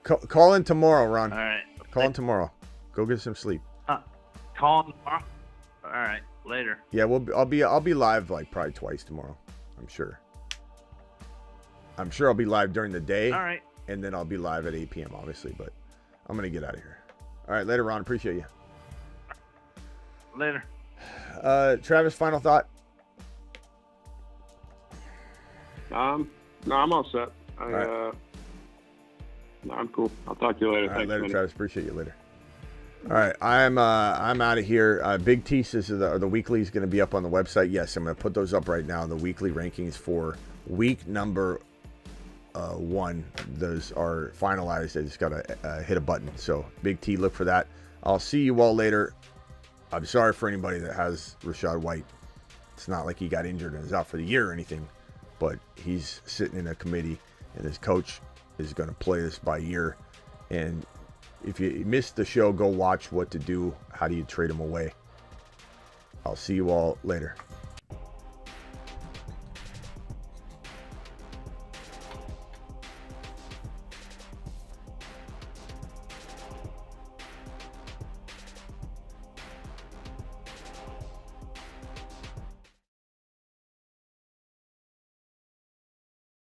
[SPEAKER 1] Call in tomorrow, Ron.
[SPEAKER 7] All right.
[SPEAKER 1] Call in tomorrow. Go get some sleep.
[SPEAKER 7] Call in tomorrow? All right. Later.
[SPEAKER 1] Yeah, I'll be live like probably twice tomorrow. I'm sure I'll be live during the day.
[SPEAKER 7] All right.
[SPEAKER 1] And then I'll be live at 8 p.m. obviously, but I'm going to get out of here. All right, later, Ron. Appreciate you.
[SPEAKER 7] Later.
[SPEAKER 1] Travis, final thought?
[SPEAKER 9] No, I'm all set.
[SPEAKER 1] Right.
[SPEAKER 9] No, I'm cool. I'll talk to you later.
[SPEAKER 1] All right,
[SPEAKER 9] Thanks,
[SPEAKER 1] later,
[SPEAKER 9] man.
[SPEAKER 1] Travis. Appreciate you later. All right, I'm out of here. Big Teases the weekly is going to be up on the website. Yes, I'm going to put those up right now. The weekly rankings for week number 1. Those are finalized. I just got to hit a button. So Big T, look for that. I'll see you all later. I'm sorry for anybody that has Rachaad White. It's not like he got injured and is out for the year or anything, but he's sitting in a committee, and his coach is going to play this by ear. And if you missed the show, go watch What to Do. How do you trade him away? I'll see you all later.